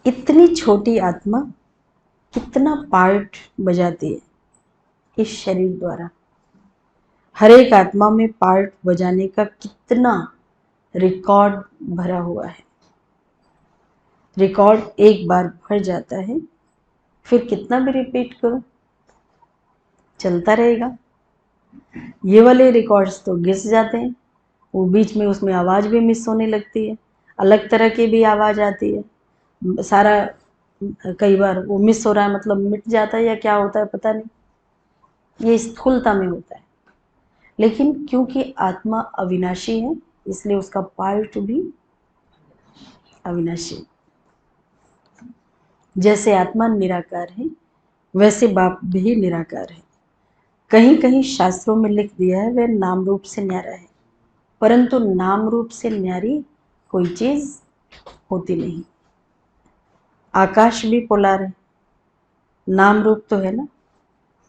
[SPEAKER 4] इतनी छोटी आत्मा कितना पार्ट बजाती है इस शरीर द्वारा। हर एक आत्मा में पार्ट बजाने का कितना रिकॉर्ड भरा हुआ है। रिकॉर्ड एक बार भर जाता है फिर कितना भी रिपीट करो चलता रहेगा। ये वाले रिकॉर्ड्स तो घिस जाते हैं, वो बीच में उसमें आवाज़ भी मिस होने लगती है, अलग तरह की भी आवाज़ आती है, सारा कई बार वो मिस हो रहा है मतलब मिट जाता है या क्या होता है पता नहीं, ये स्थूलता में होता है। लेकिन क्योंकि आत्मा अविनाशी है इसलिए उसका पार्ट भी अविनाशी। जैसे आत्मा निराकार है वैसे बाप भी निराकार है। कहीं कहीं शास्त्रों में लिख दिया है वह नाम रूप से न्यारा है, परंतु नाम रूप से न्यारी कोई चीज होती नहीं। आकाश भी पोलार है, नाम रूप तो है ना,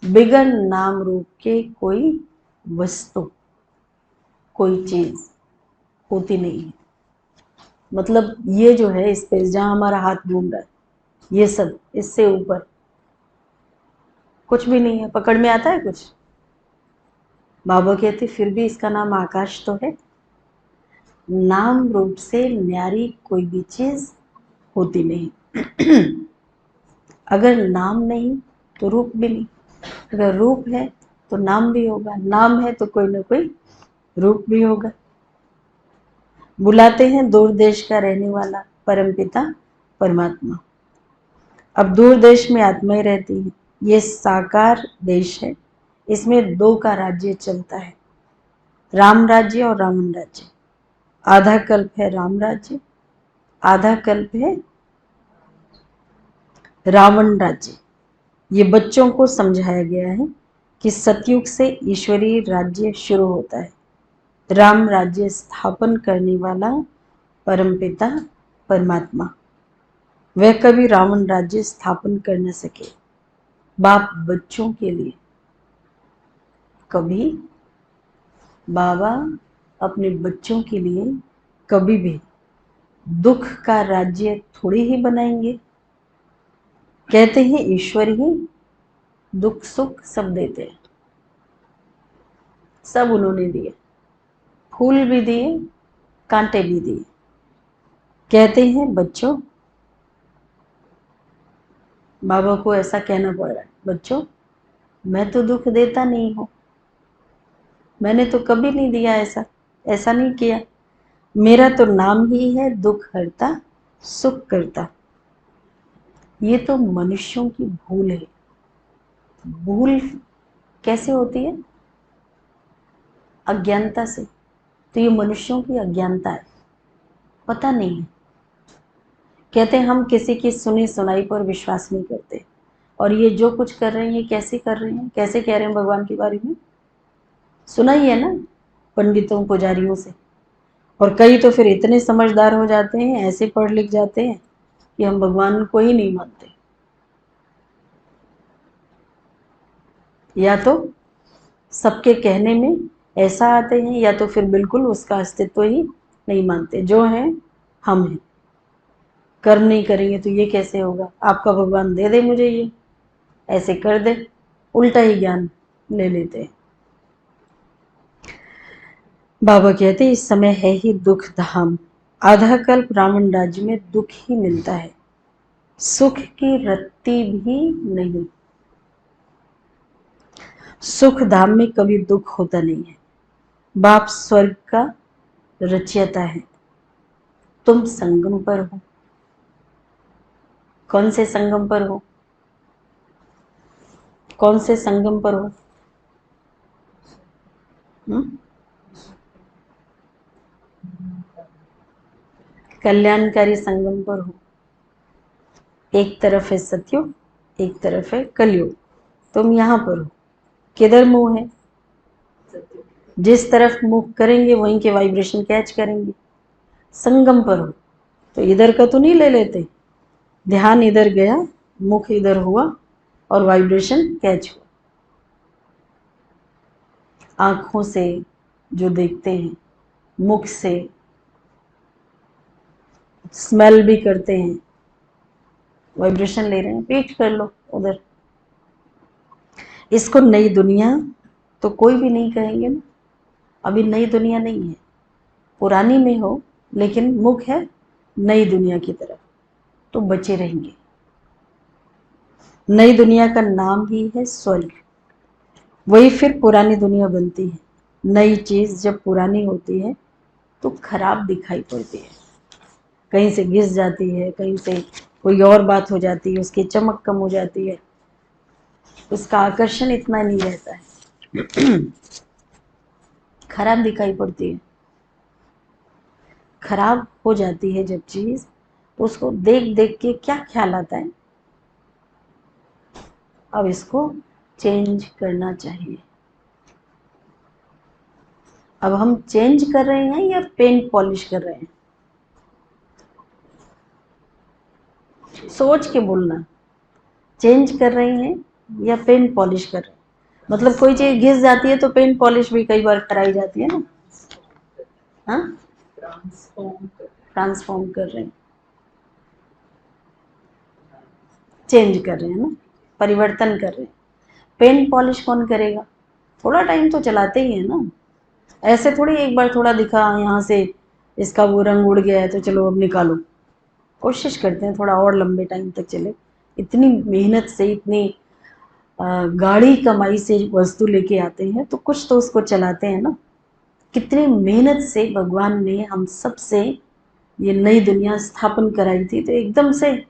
[SPEAKER 4] बिगर नाम रूप के कोई वस्तु कोई चीज होती नहीं है। मतलब ये जो है स्पेस जहां हमारा हाथ घूम रहा है ये सब इससे ऊपर कुछ भी नहीं है, पकड़ में आता है कुछ। बाबा कहते फिर भी इसका नाम आकाश तो है। नाम रूप से न्यारी कोई भी चीज होती नहीं। अगर नाम नहीं तो रूप भी नहीं, अगर रूप है तो नाम भी होगा, नाम है तो कोई ना कोई रूप भी होगा। बुलाते हैं दूर देश का रहने वाला परमपिता परमात्मा। अब दूर देश में आत्माएं रहती हैं, ये साकार देश है, इसमें दो का राज्य चलता है, राम राज्य और रावण राज्य। आधा कल्प है राम राज्य, आधा कल्प है रावण राज्य। ये बच्चों को समझाया गया है कि सतयुग से ईश्वरीय राज्य शुरू होता है। राम राज्य स्थापन करने वाला परमपिता परमात्मा, वह कभी रावण राज्य स्थापन कर न सके। बाप बच्चों के लिए कभी, बाबा अपने बच्चों के लिए कभी भी दुख का राज्य थोड़ी ही बनाएंगे। कहते हैं ईश्वर ही दुख सुख सब देते हैं, सब उन्होंने दिए, फूल भी दिए कांटे भी दिए। कहते हैं बच्चों, बाबा को ऐसा कहना पड़ रहा है, बच्चों मैं तो दुख देता नहीं हूं, मैंने तो कभी नहीं दिया, ऐसा नहीं किया। मेरा तो नाम ही है दुख हरता सुख करता। ये तो मनुष्यों की भूल है। भूल कैसे होती है? अज्ञानता से। तो ये मनुष्यों की अज्ञानता है, पता नहीं है। कहते हैं हम किसी की सुनी सुनाई पर विश्वास नहीं करते, और ये जो कुछ कर रहे हैं ये कैसे कर रहे हैं, कैसे कह रहे हैं भगवान के बारे में, सुना ही है ना पंडितों पुजारियों से। और कई तो फिर इतने समझदार हो जाते हैं, ऐसे पढ़ लिख जाते हैं कि हम भगवान को ही नहीं मानते। या तो सबके कहने में ऐसा आते हैं या तो फिर बिल्कुल उसका अस्तित्व ही नहीं मानते। जो है हम हैं, कर्म नहीं करेंगे तो ये कैसे होगा, आपका भगवान दे दे मुझे ये, ऐसे कर दे, उल्टा ही ज्ञान ले लेते हैं। बाबा कहते इस समय है ही दुख धाम। आधा कल्प रावण राज्य में दुख ही मिलता है, सुख की रत्ती भी नहीं। सुख धाम में कभी दुख होता नहीं है। बाप स्वर्ग का रचयिता है, तुम संगम पर हो। कौन से संगम पर हो? कौन से संगम पर हो? कल्याणकारी संगम पर हो। एक तरफ है सतयुग, एक तरफ है कलयुग, तुम यहाँ पर हो। किधर मुंह है? जिस तरफ मुंह करेंगे वहीं के वाइब्रेशन कैच करेंगे। संगम पर हो तो इधर का तो नहीं ले लेते, ध्यान इधर गया, मुख इधर हुआ और वाइब्रेशन कैच हुआ। आंखों से जो देखते हैं, मुख से स्मेल भी करते हैं, वाइब्रेशन ले रहे हैं, रिपीट कर लो उधर। इसको नई दुनिया तो कोई भी नहीं कहेंगे ना, अभी नई दुनिया नहीं है, पुरानी में हो लेकिन मुख है नई दुनिया की तरफ, तो बचे रहेंगे। नई दुनिया का नाम ही है स्वर्ग। वही फिर पुरानी दुनिया बनती है। नई चीज जब पुरानी होती है तो खराब दिखाई पड़ती है, कहीं से घिस जाती है, कहीं से कोई और बात हो जाती है, उसकी चमक कम हो जाती है, उसका आकर्षण इतना नहीं रहता है। खराब दिखाई पड़ती है। खराब हो जाती है जब चीज, तो उसको देख देख के क्या ख्याल आता है, अब इसको चेंज करना चाहिए। अब हम चेंज कर रहे हैं या पेंट पॉलिश कर रहे हैं? सोच के बोलना, चेंज कर रहे हैं या पेंट पॉलिश कर रहे हैं? मतलब कोई चीज घिस जाती है तो पेंट पॉलिश भी कई बार कराई जाती है ना। हाँ, ट्रांसफॉर्म कर रहे हैं, चेंज कर रहे हैं ना, परिवर्तन कर रहे हैं। पेंट पॉलिश कौन करेगा? थोड़ा टाइम तो चलाते ही है ना। ऐसे थोड़ी एक बार थोड़ा दिखा यहाँ से इसका वो रंग उड़ गया है तो चलो अब निकालो। कोशिश करते हैं थोड़ा और लंबे टाइम तक चले। इतनी मेहनत से, इतनी गाढ़ी कमाई से वस्तु लेके आते हैं तो कुछ तो उसको चलाते हैं ना। कितनी मेहनत से भगवान ने हम सब से ये नई दुनिया स्थापन कराई थी, तो एकदम से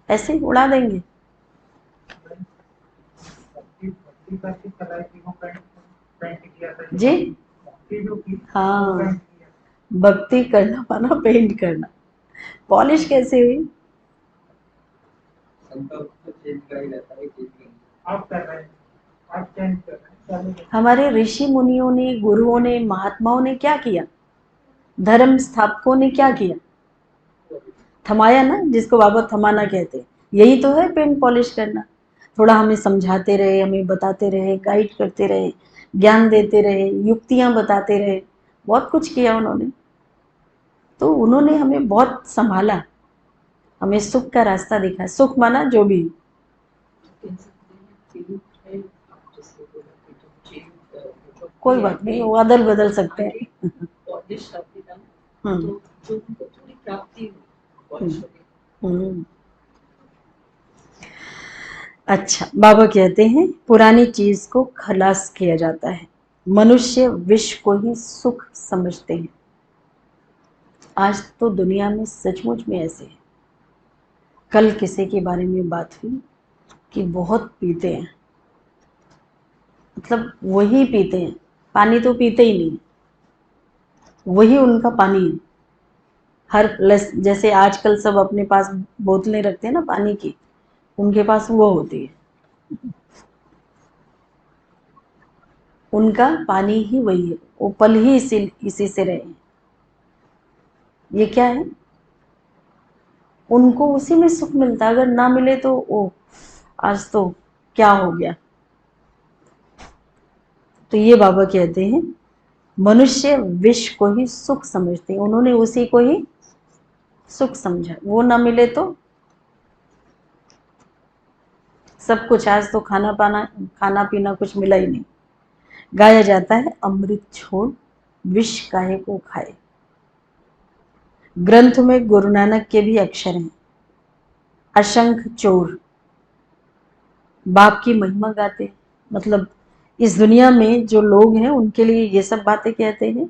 [SPEAKER 4] ऐसे ही उड़ा देंगे? जी हाँ, भक्ति करना पाना पेंट करना, पॉलिश कैसे हुई? हमारे ऋषि मुनियों ने, गुरुओं ने, महात्माओं ने क्या किया? धर्म स्थापकों ने क्या किया? थमाया ना, जिसको बाबा थमाना कहते हैं। यही तो है पेंट पॉलिश करना। थोड़ा हमें समझाते रहे, हमें बताते रहे, गाइड करते रहे, ज्ञान देते रहे, युक्तियां बताते रहे, बहुत कुछ किया उन्होंने। तो उन्होंने हमें बहुत संभाला, हमें सुख का रास्ता दिखा। सुख माना जो भी, कोई बात नहीं, वो अदल बदल सकते हैं। हम्म, हम्म। अच्छा, बाबा कहते हैं पुरानी चीज को खलास किया जाता है। मनुष्य विष को ही सुख समझते हैं। आज तो दुनिया में सचमुच में ऐसे है। कल किसी के बारे में बात हुई कि बहुत पीते हैं, मतलब वही पीते हैं, पानी तो पीते ही नहीं, वही उनका पानी है। हर जैसे आजकल सब अपने पास बोतलें रखते हैं ना पानी की, उनके पास वो होती है, उनका पानी ही वही है, वो पल ही इसी से रहे हैं। ये क्या है? उनको उसी में सुख मिलता है, अगर ना मिले तो ओ आज तो क्या हो गया। तो ये बाबा कहते हैं मनुष्य विष को ही सुख समझते हैं। उन्होंने उसी को ही सुख समझा, वो ना मिले तो सब कुछ, आज तो खाना पीना कुछ मिला ही नहीं। गाया जाता है अमृत छोड़ विष काहे को खाए। ग्रंथ में गुरु नानक के भी अक्षर हैं, असंख चोर बाप की महिमा गाते हैं। मतलब इस दुनिया में जो लोग हैं उनके लिए ये सब बातें कहते हैं,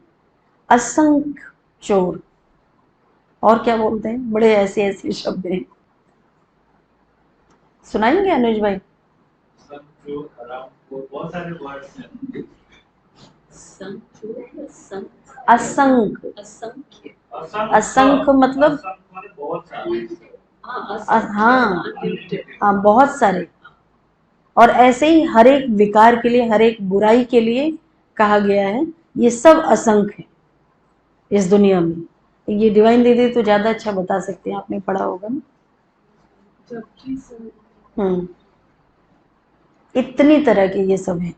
[SPEAKER 4] असंख्य चोर। और क्या बोलते हैं, बड़े ऐसे ऐसे शब्द हैं, सुनाएंगे अनुज भाई?
[SPEAKER 3] बहुत सारे वर्ड्स हैं।
[SPEAKER 4] असंख्य, असंख्य मतलब
[SPEAKER 3] बहुत सारे।
[SPEAKER 4] हाँ हाँ, बहुत सारे। और ऐसे ही हर एक विकार के लिए, हर एक बुराई के लिए कहा गया है, ये सब असंख्य है इस दुनिया में। ये डिवाइन दीदी तो ज्यादा अच्छा बता सकते हैं, आपने पढ़ा होगा ना। इतनी तरह के ये सब है।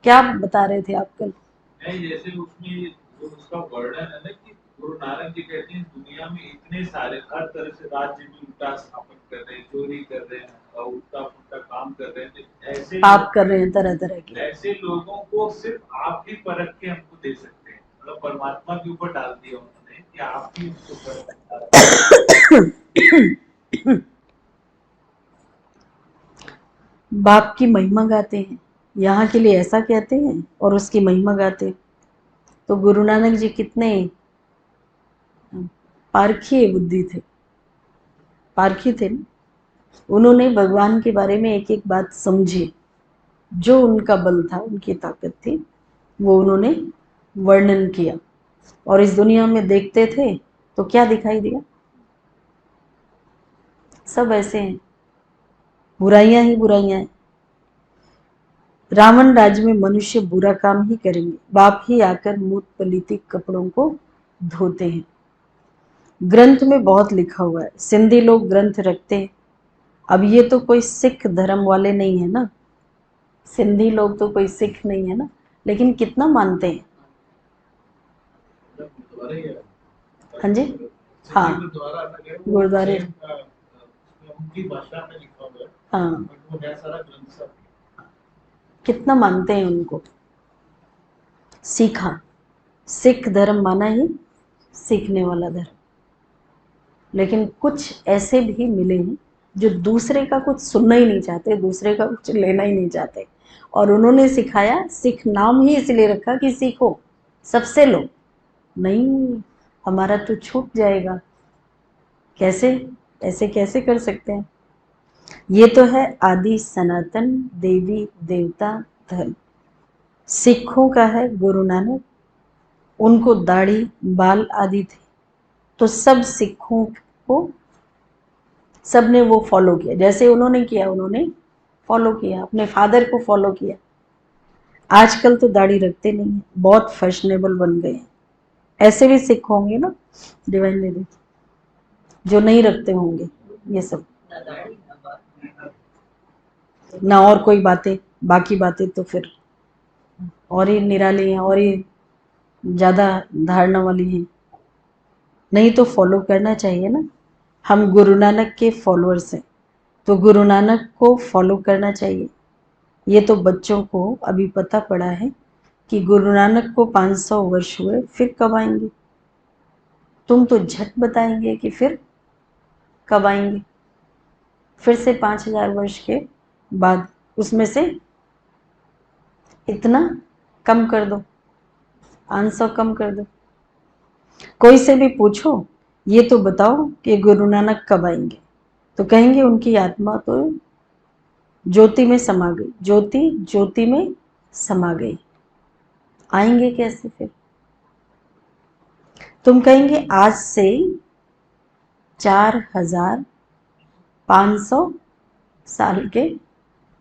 [SPEAKER 4] क्या बता रहे थे आप कल?
[SPEAKER 3] नहीं, जैसे उसमें जो उसका वर्णन है ना कि गुरु नानक जी कहते हैं दुनिया में इतने सारे हर तरह से राज्य भी उल्टा स्थापन कर रहे हैं, चोरी कर रहे हैं, उल्टा पुल्टा काम कर रहे हैं, तो ऐसे
[SPEAKER 4] पाप कर रहे हैं तरह तरह के।
[SPEAKER 3] ऐसे लोगों को सिर्फ आप ही परख के हमको दे सकते हैं। मतलब परमात्मा के ऊपर डाल दिया उन्होंने कि आप ही उसको परख।
[SPEAKER 4] बाप की महिमा गाते हैं, यहाँ के लिए ऐसा कहते हैं और उसकी महिमा गाते हैं। तो गुरु नानक जी कितने पारखी बुद्धि थे, पारखी थे ना। उन्होंने भगवान के बारे में एक एक बात समझी, जो उनका बल था, उनकी ताकत थी, वो उन्होंने वर्णन किया। और इस दुनिया में देखते थे तो क्या दिखाई दिया? सब ऐसे हैं, बुराइयां ही बुराइयां हैं। रावण राज्य में मनुष्य बुरा काम ही करेंगे, बाप ही आकर मूत पलीती कपड़ों को धोते हैं। ग्रंथ में बहुत लिखा हुआ है, सिंधी लोग ग्रंथ रखते हैं। अब ये तो कोई सिख धर्म वाले नहीं है ना, सिंधी लोग तो कोई सिख नहीं है ना, लेकिन कितना मानते हैं? हाँ जी, हाँ गुरुद्वारे,
[SPEAKER 5] उनकी भाषा में लिखा हुआ है,
[SPEAKER 4] हाँ
[SPEAKER 5] बट वो है सारा ग्रंथ सब।
[SPEAKER 4] कितना मानते हैं उनको। सीखा, सिख धर्म माना ही सीखने वाला धर्म। लेकिन कुछ ऐसे भी मिले हैं जो दूसरे का कुछ सुनना ही नहीं चाहते, दूसरे का कुछ लेना ही नहीं चाहते, और उन्होंने सिखाया, सिख नाम ही इसलिए रखा कि सीखो, सबसे लो। नहीं, हमारा तो छूट जाएगा। कैसे? ऐसे कैसे कर सकते हैं? ये तो है आदि सनातन देवी देवता धर्म। सिखों का है गुरु नानक, उनको दाढ़ी बाल आदि थे, तो सब सिखों को सब ने वो फॉलो किया, जैसे उन्होंने किया उन्होंने फॉलो किया, अपने फादर को फॉलो किया। आजकल तो दाढ़ी रखते नहीं है, बहुत फैशनेबल बन गए हैं। ऐसे भी सिख होंगे ना डिवाइन लेडी, जो नहीं रखते होंगे ये सब, ना और कोई बातें, बाकी बातें तो फिर और ही निराली हैं, और ही ज़्यादा धारणा वाली हैं। नहीं तो फॉलो करना चाहिए ना। हम गुरु नानक के फॉलोअर्स हैं, तो गुरु नानक को फॉलो करना चाहिए। ये तो बच्चों को अभी पता पड़ा है कि गुरु नानक को 500 वर्ष हुए, फिर कब आएंगे? तुम तो झट बताएंगे कि फिर कब आएंगे, फिर से 5000 वर्ष के बाद। उसमें से इतना कम कर दो, 500 कम कर दो। कोई से भी पूछो, ये तो बताओ कि गुरु नानक कब आएंगे, तो कहेंगे उनकी आत्मा तो ज्योति में समा गई, ज्योति ज्योति में समा गई। आएंगे कैसे फिर? तुम कहेंगे आज से 4500 साल के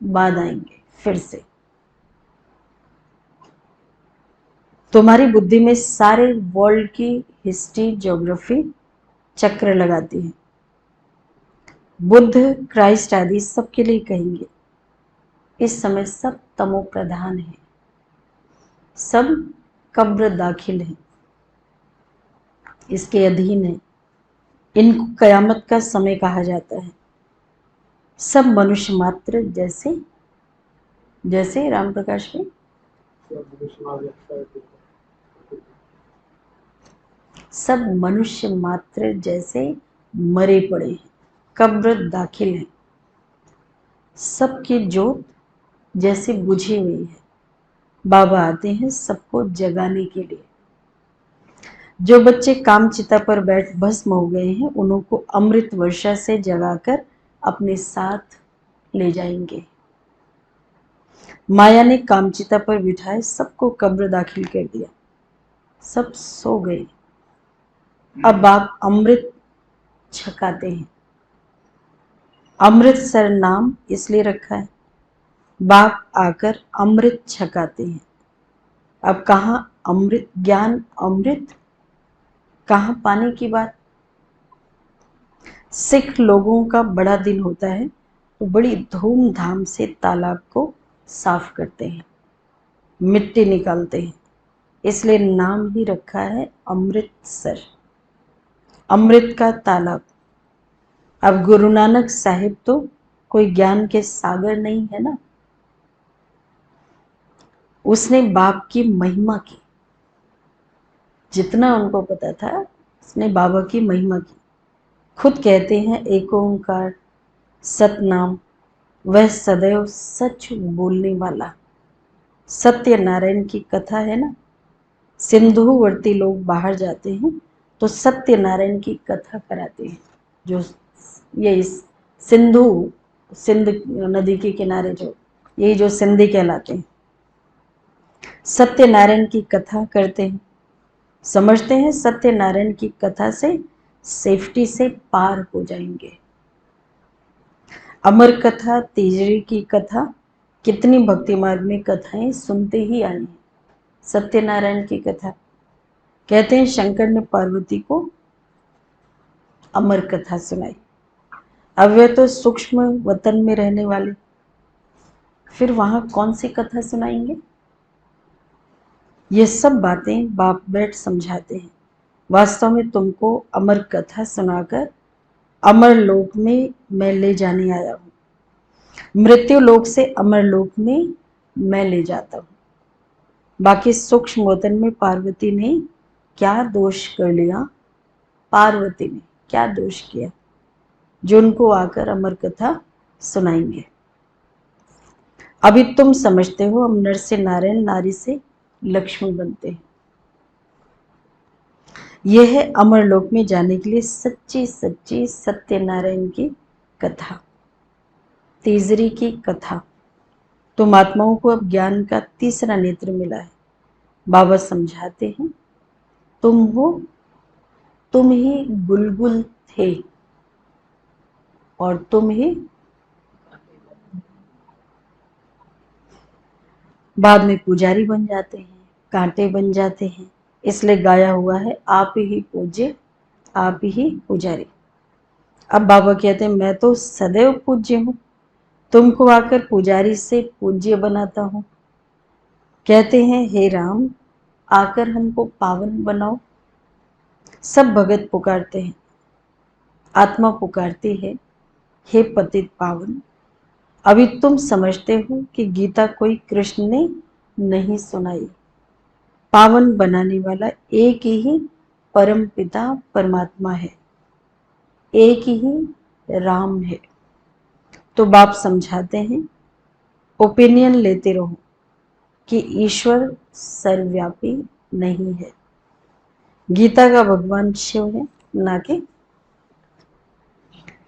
[SPEAKER 4] बाद आएंगे फिर से। तुम्हारी बुद्धि में सारे वर्ल्ड की हिस्ट्री ज्योग्राफी चक्र लगाती है। बुद्ध क्राइस्ट आदि सबके लिए कहेंगे इस समय सब तमो प्रधान है, सब कब्र दाखिल है, इसके अधीन है। इनको कयामत का समय कहा जाता है। सब मनुष्य मात्र जैसे, जैसे राम प्रकाश में, सब मनुष्य मात्र जैसे मरे पड़े हैं, कब्र दाखिल है। सबकी जोत जैसे बुझी हुई है। बाबा आते हैं सबको जगाने के लिए। जो बच्चे कामचिता पर बैठ भस्म हो गए हैं, उनको अमृत वर्षा से जगाकर अपने साथ ले जाएंगे। माया ने कामचिता पर बिठाए सबको कब्र दाखिल कर दिया, सब सो गए। अब आप अमृत छकाते हैं। अमृतसर नाम इसलिए रखा है, बाप आकर अमृत छकाते हैं। अब कहाँ अमृत, ज्ञान अमृत, कहाँ पाने की बात। सिख लोगों का बड़ा दिन होता है तो बड़ी धूमधाम से तालाब को साफ करते हैं, मिट्टी निकालते हैं, इसलिए नाम ही रखा है अमृतसर, अमृत का तालाब। अब गुरु नानक साहिब तो कोई ज्ञान के सागर नहीं है ना, उसने बाप की महिमा की, जितना उनको पता था उसने बाबा की महिमा की। खुद कहते हैं एक ओंकार सतनाम वह सदैव सच बोलने वाला सत्यनारायण की कथा है ना। सिंधुवर्ती लोग बाहर जाते हैं तो सत्यनारायण की कथा कराते हैं। जो ये सिंधु सिंध नदी के किनारे जो यही जो सिंधी कहलाते हैं, सत्यनारायण की कथा करते हैं। समझते हैं सत्यनारायण की कथा से सेफ्टी से पार हो जाएंगे। अमर कथा, तीजरी की कथा, कितनी भक्ति मार्ग में कथाएं सुनते ही आई हैं। सत्यनारायण की कथा कहते हैं शंकर ने पार्वती को अमर कथा सुनाई। अब वे तो सूक्ष्म वतन में रहने वाले, फिर वहां कौन सी कथा सुनाएंगे? ये सब बातें बाप बैठ समझाते हैं। वास्तव में तुमको अमर कथा सुनाकर अमर लोक में मैं ले जाने आया हूँ। मृत्यु लोक से अमर लोक में मैं ले जाता हूँ। बाकी सूक्ष्म वतन में पार्वती ने क्या दोष कर लिया? पार्वती ने क्या दोष किया जो उनको आकर अमर कथा सुनाएंगे? अभी तुम समझते हो हम नर से नारायण, नारी से लक्ष्मी बनते हैं। यह है अमरलोक में जाने के लिए सच्ची सच्ची सत्यनारायण की कथा, तीसरी की कथा। तुम आत्माओं को अब ज्ञान का तीसरा नेत्र मिला है। बाबा समझाते हैं तुम हो, तुम ही बुलबुल थे और तुम ही बाद में पुजारी बन जाते हैं, कांटे बन जाते हैं। इसलिए गाया हुआ है आप ही पूज्य आप ही पुजारी। अब बाबा कहते हैं मैं तो सदैव पूज्य हूं, तुमको आकर पुजारी से पूज्य बनाता हूं। कहते हैं हे राम आकर हमको पावन बनाओ। सब भगत पुकारते हैं, आत्मा पुकारती है हे पतित पावन। अभी तुम समझते हो कि गीता कोई कृष्ण ने नहीं सुनाई। पावन बनाने वाला एक ही परम पिता परमात्मा है, एक ही राम है। तो बाप समझाते हैं ओपिनियन लेते रहो कि ईश्वर सर्वव्यापी नहीं है। गीता का भगवान शिव है,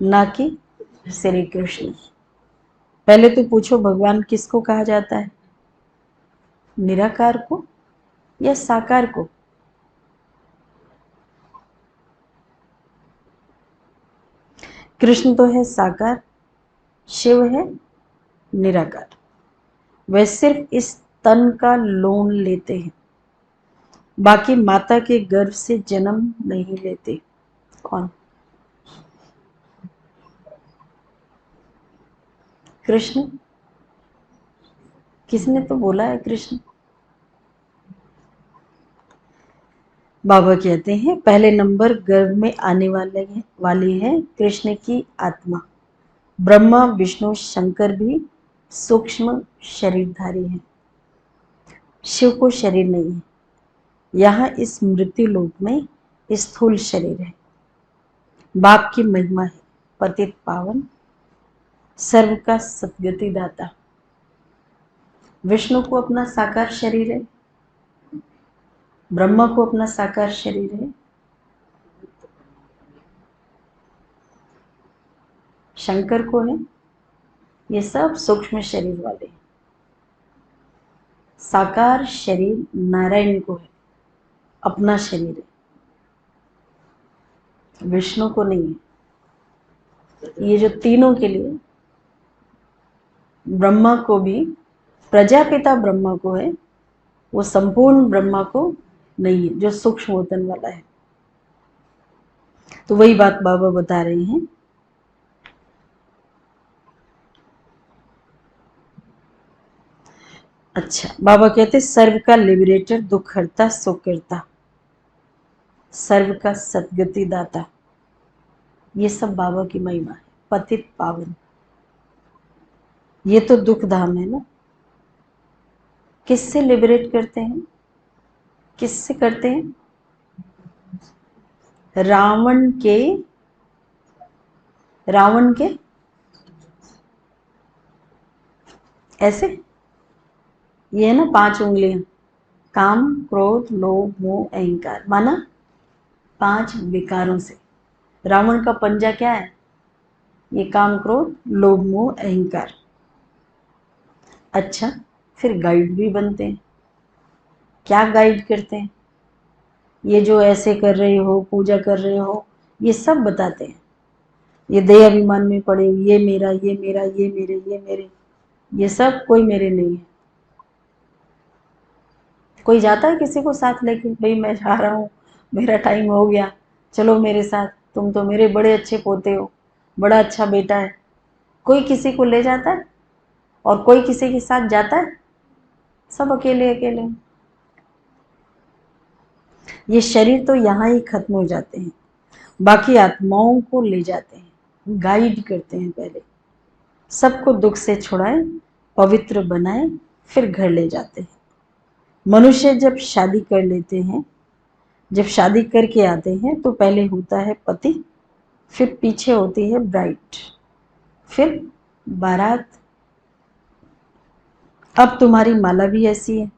[SPEAKER 4] ना कि श्री कृष्ण। पहले तो पूछो भगवान किसको कहा जाता है? निराकार को या साकार को? कृष्ण तो है साकार, शिव है निराकार। वे सिर्फ इस तन का लोन लेते हैं, बाकी माता के गर्भ से जन्म नहीं लेते। कौन? कृष्ण। किसने तो बोला है कृष्ण? बाबा कहते हैं पहले नंबर गर्भ में आने वाली है कृष्ण की आत्मा। ब्रह्मा विष्णु शंकर भी सूक्ष्म शरीरधारी हैं। शिव को शरीर नहीं है। यहाँ इस मृत्यु लोक में स्थूल शरीर है। बाप की महिमा है पतित पावन, सर्व का सद्गति दाता। विष्णु को अपना साकार शरीर है, ब्रह्मा को अपना साकार शरीर है, शंकर को है। ये सब सूक्ष्म शरीर वाले हैं। साकार शरीर नारायण को है, अपना शरीर है, विष्णु को नहीं है। ये जो तीनों के लिए, ब्रह्मा को भी प्रजापिता ब्रह्मा को है, वो संपूर्ण ब्रह्मा को नहीं है जो सूक्ष्म वतन वाला है। तो वही बात बाबा बता रहे हैं। अच्छा, बाबा कहते सर्व का लिबरेटर, दुख हरता, सुख करता, सर्व का सद्गति दाता। ये सब बाबा की महिमा है। पतित पावन, ये तो दुख धाम है ना। किससे लिबरेट करते हैं? किससे करते हैं? रावण के ऐसे ये है ना 5 उंगलियां, काम क्रोध लोभ मोह अहंकार, माना 5 विकारों से। रावण का पंजा क्या है? ये काम क्रोध लोभ मोह अहंकार। अच्छा, फिर गाइड भी बनते हैं। क्या गाइड करते हैं? ये जो ऐसे कर रहे हो, पूजा कर रहे हो, ये सब बताते हैं। ये देह अभिमान में पड़े, ये मेरा ये मेरा ये मेरे ये मेरे, ये सब कोई मेरे नहीं है। कोई जाता है किसी को साथ लेके, भाई मैं जा रहा हूँ, मेरा टाइम हो गया, चलो मेरे साथ, तुम तो मेरे बड़े अच्छे पोते हो, बड़ा अच्छा बेटा है। कोई किसी को ले जाता है? और कोई किसी के साथ जाता है? सब अकेले अकेले। ये शरीर तो यहाँ ही खत्म हो जाते हैं, बाकी आत्माओं को ले जाते हैं, गाइड करते हैं। पहले सबको दुख से छुड़ाए, पवित्र बनाए, फिर घर ले जाते हैं। मनुष्य जब शादी कर लेते हैं, जब शादी करके आते हैं, तो पहले होता है पति, फिर पीछे होती है ब्राइड, फिर बारात। अब तुम्हारी माला भी ऐसी है,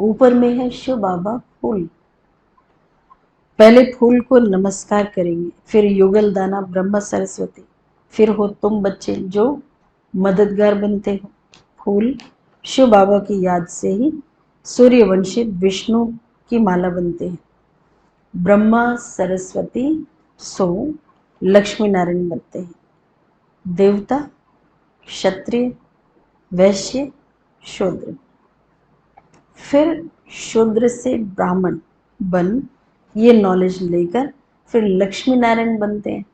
[SPEAKER 4] ऊपर में है शिव बाबा फूल। पहले फूल को नमस्कार करेंगे, फिर युगल दाना ब्रह्मा सरस्वती, फिर हो तुम बच्चे जो मददगार बनते हो। फूल शिव बाबा की याद से ही सूर्यवंशी विष्णु की माला बनते हैं। ब्रह्मा सरस्वती सो लक्ष्मी नारायण बनते हैं। देवता क्षत्रिय वैश्य शूद्र, फिर शूद्र से ब्राह्मण बन ये नॉलेज लेकर फिर लक्ष्मी नारायण बनते हैं।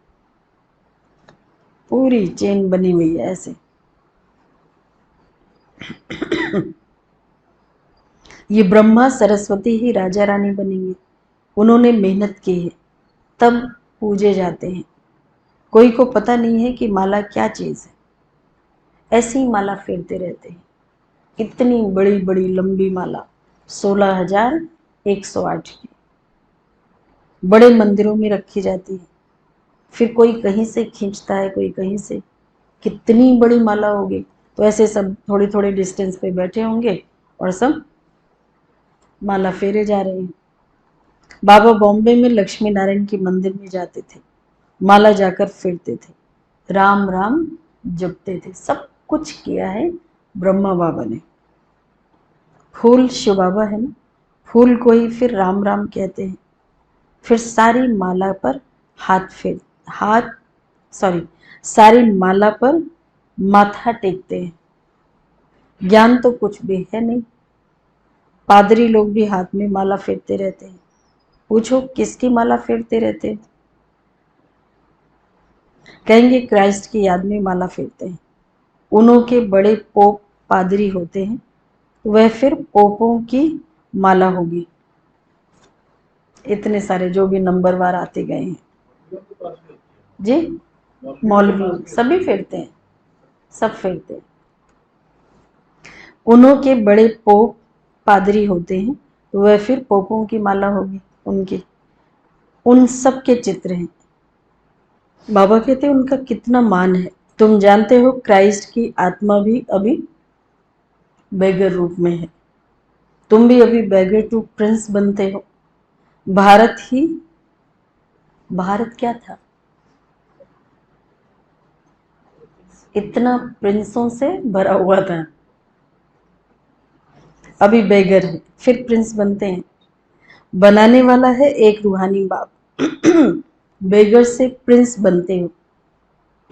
[SPEAKER 4] पूरी चेन बनी हुई है ऐसे। ये ब्रह्मा सरस्वती ही राजा रानी बनेंगे, उन्होंने मेहनत की है, तब पूजे जाते हैं। कोई को पता नहीं है कि माला क्या चीज है, ऐसी ही माला फेरते रहते हैं। इतनी बड़ी बड़ी लंबी माला 16,108 की बड़े मंदिरों में रखी जाती है। फिर कोई कहीं से खींचता है, कोई कहीं से। कितनी बड़ी माला होगी, तो ऐसे सब थोड़ी थोड़ी डिस्टेंस पे बैठे होंगे और सब माला फेरे जा रहे हैं। बाबा बॉम्बे में लक्ष्मी नारायण के मंदिर में जाते थे, माला जाकर फेरते थे, राम राम जपते थे। सब कुछ किया है ब्रह्मा बाबा ने। फूल शिव बाबा है ना, फूल को ही फिर राम राम कहते हैं। फिर सारी माला पर सारी माला पर माथा टेकते हैं। ज्ञान तो कुछ भी है नहीं। पादरी लोग भी हाथ में माला फेरते रहते हैं। पूछो किसकी माला फेरते रहते हैं? कहेंगे क्राइस्ट की याद में माला फेरते हैं। उन्हों के बड़े पोप पादरी होते हैं, वह फिर पोपों की माला होगी। इतने सारे जो भी नंबरवार आते गए हैं जी, मौलवी सभी फेरते हैं, सब फेरते हैं। उन्हों के बड़े पोप पादरी होते हैं, तो वह फिर पोपों की माला होगी उनकी। उन सब के चित्र हैं। बाबा कहते हैं उनका कितना मान है। तुम जानते हो क्राइस्ट की आत्मा भी अभी बेगर रूप में है। तुम भी अभी बेगर टू प्रिंस बनते हो। भारत क्या था? इतना प्रिंसों से भरा हुआ था, अभी बेगर है, फिर प्रिंस बनते हैं। बनाने वाला है एक रूहानी बाप। बेगर से प्रिंस बनते हो।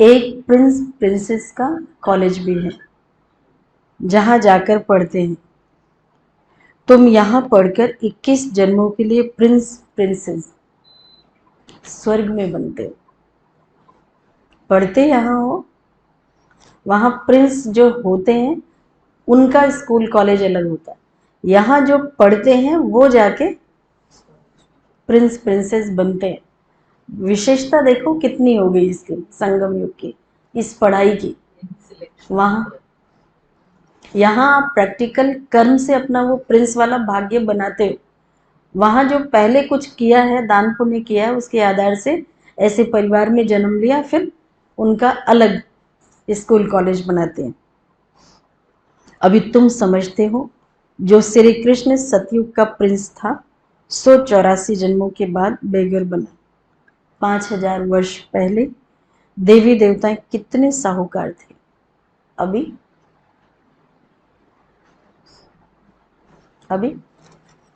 [SPEAKER 4] एक प्रिंस प्रिंसेस का कॉलेज भी है, जहां जाकर पढ़ते हैं। तुम यहाँ पढ़कर 21 जन्मों के लिए प्रिंस प्रिंसेस स्वर्ग में बनते हो। पढ़ते यहाँ हो, वहाँ प्रिंस जो होते हैं उनका स्कूल कॉलेज अलग होता है। यहाँ जो पढ़ते हैं वो जाके प्रिंस प्रिंसेस बनते हैं। विशेषता देखो कितनी हो गई इसकी, संगम युग की, इस पढ़ाई की। वहाँ यहाँ आप प्रैक्टिकल कर्म से अपना वो प्रिंस वाला भाग्य बनाते हो। वहाँ जो पहले कुछ किया है, दान पुण्य किया है, उसके आधार से ऐसे परिवार में जन्म लिया, फिर उनका अलग स्कूल कॉलेज बनाते हैं। अभी तुम समझते हो जो श्री कृष्ण सतयुग का प्रिंस था 184 जन्मों के बाद बेगर बना। 5000 वर्ष पहले देवी देवता कितने साहूकार थे, अभी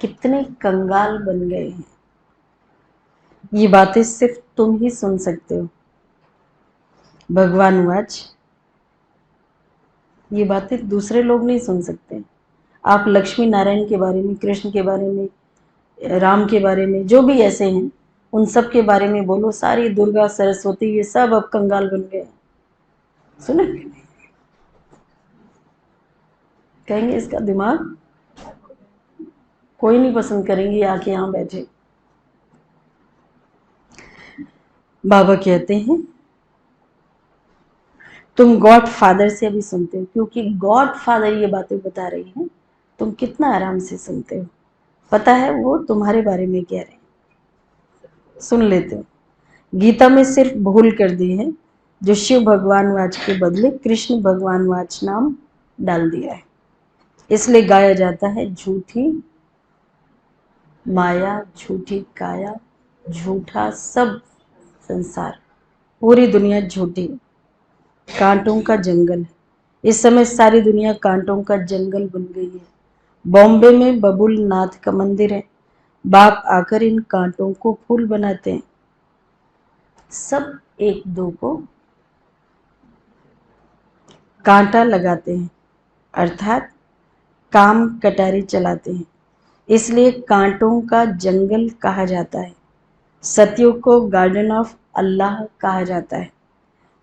[SPEAKER 4] कितने कंगाल बन गए हैं। ये बातें सिर्फ तुम ही सुन सकते हो। भगवान वाच, ये बातें दूसरे लोग नहीं सुन सकते। आप लक्ष्मी नारायण के बारे में, कृष्ण के बारे में, राम के बारे में, जो भी ऐसे हैं उन सब के बारे में बोलो, सारी दुर्गा सरस्वती ये सब अब कंगाल बन गए। सुने, कहेंगे इसका दिमाग, कोई नहीं पसंद करेंगे आके यहाँ बैठे। बाबा कहते हैं तुम गॉड फादर से अभी सुनते हो, क्योंकि गॉड फादर ये बातें बता रही हैं, तुम कितना आराम से सुनते हो। पता है वो तुम्हारे बारे में कह रहे हैं, सुन लेते हो। गीता में सिर्फ भूल कर दी है, जो शिव भगवान वाच के बदले कृष्ण भगवान वाच नाम डाल दिया है। इसलिए गाया जाता है झूठी माया, झूठी काया, झूठा सब संसार, पूरी दुनिया झूठी, कांटों का जंगल है। इस समय सारी दुनिया कांटों का जंगल बन गई है। बॉम्बे में बबुल नाथ का मंदिर है, बाप आकर इन कांटों को फूल बनाते हैं। सब एक दो को कांटा लगाते हैं, अर्थात काम कटारी चलाते हैं, इसलिए कांटों का जंगल कहा जाता है। सतयुग को गार्डन ऑफ अल्लाह कहा जाता है।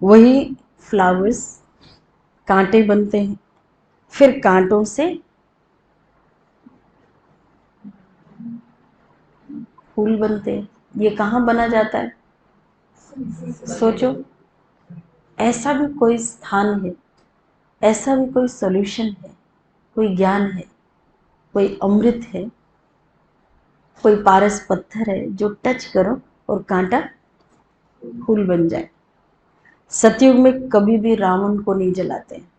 [SPEAKER 4] वही फ्लावर्स कांटे बनते हैं, फिर कांटों से फूल बनते हैं। ये कहाँ बना जाता है? सोचो, ऐसा भी कोई स्थान है, ऐसा भी कोई सॉल्यूशन है, कोई ज्ञान है, कोई अमृत है, कोई पारस पत्थर है जो टच करो और कांटा फूल बन जाए। सतयुग में कभी भी रावण को नहीं जलाते हैं,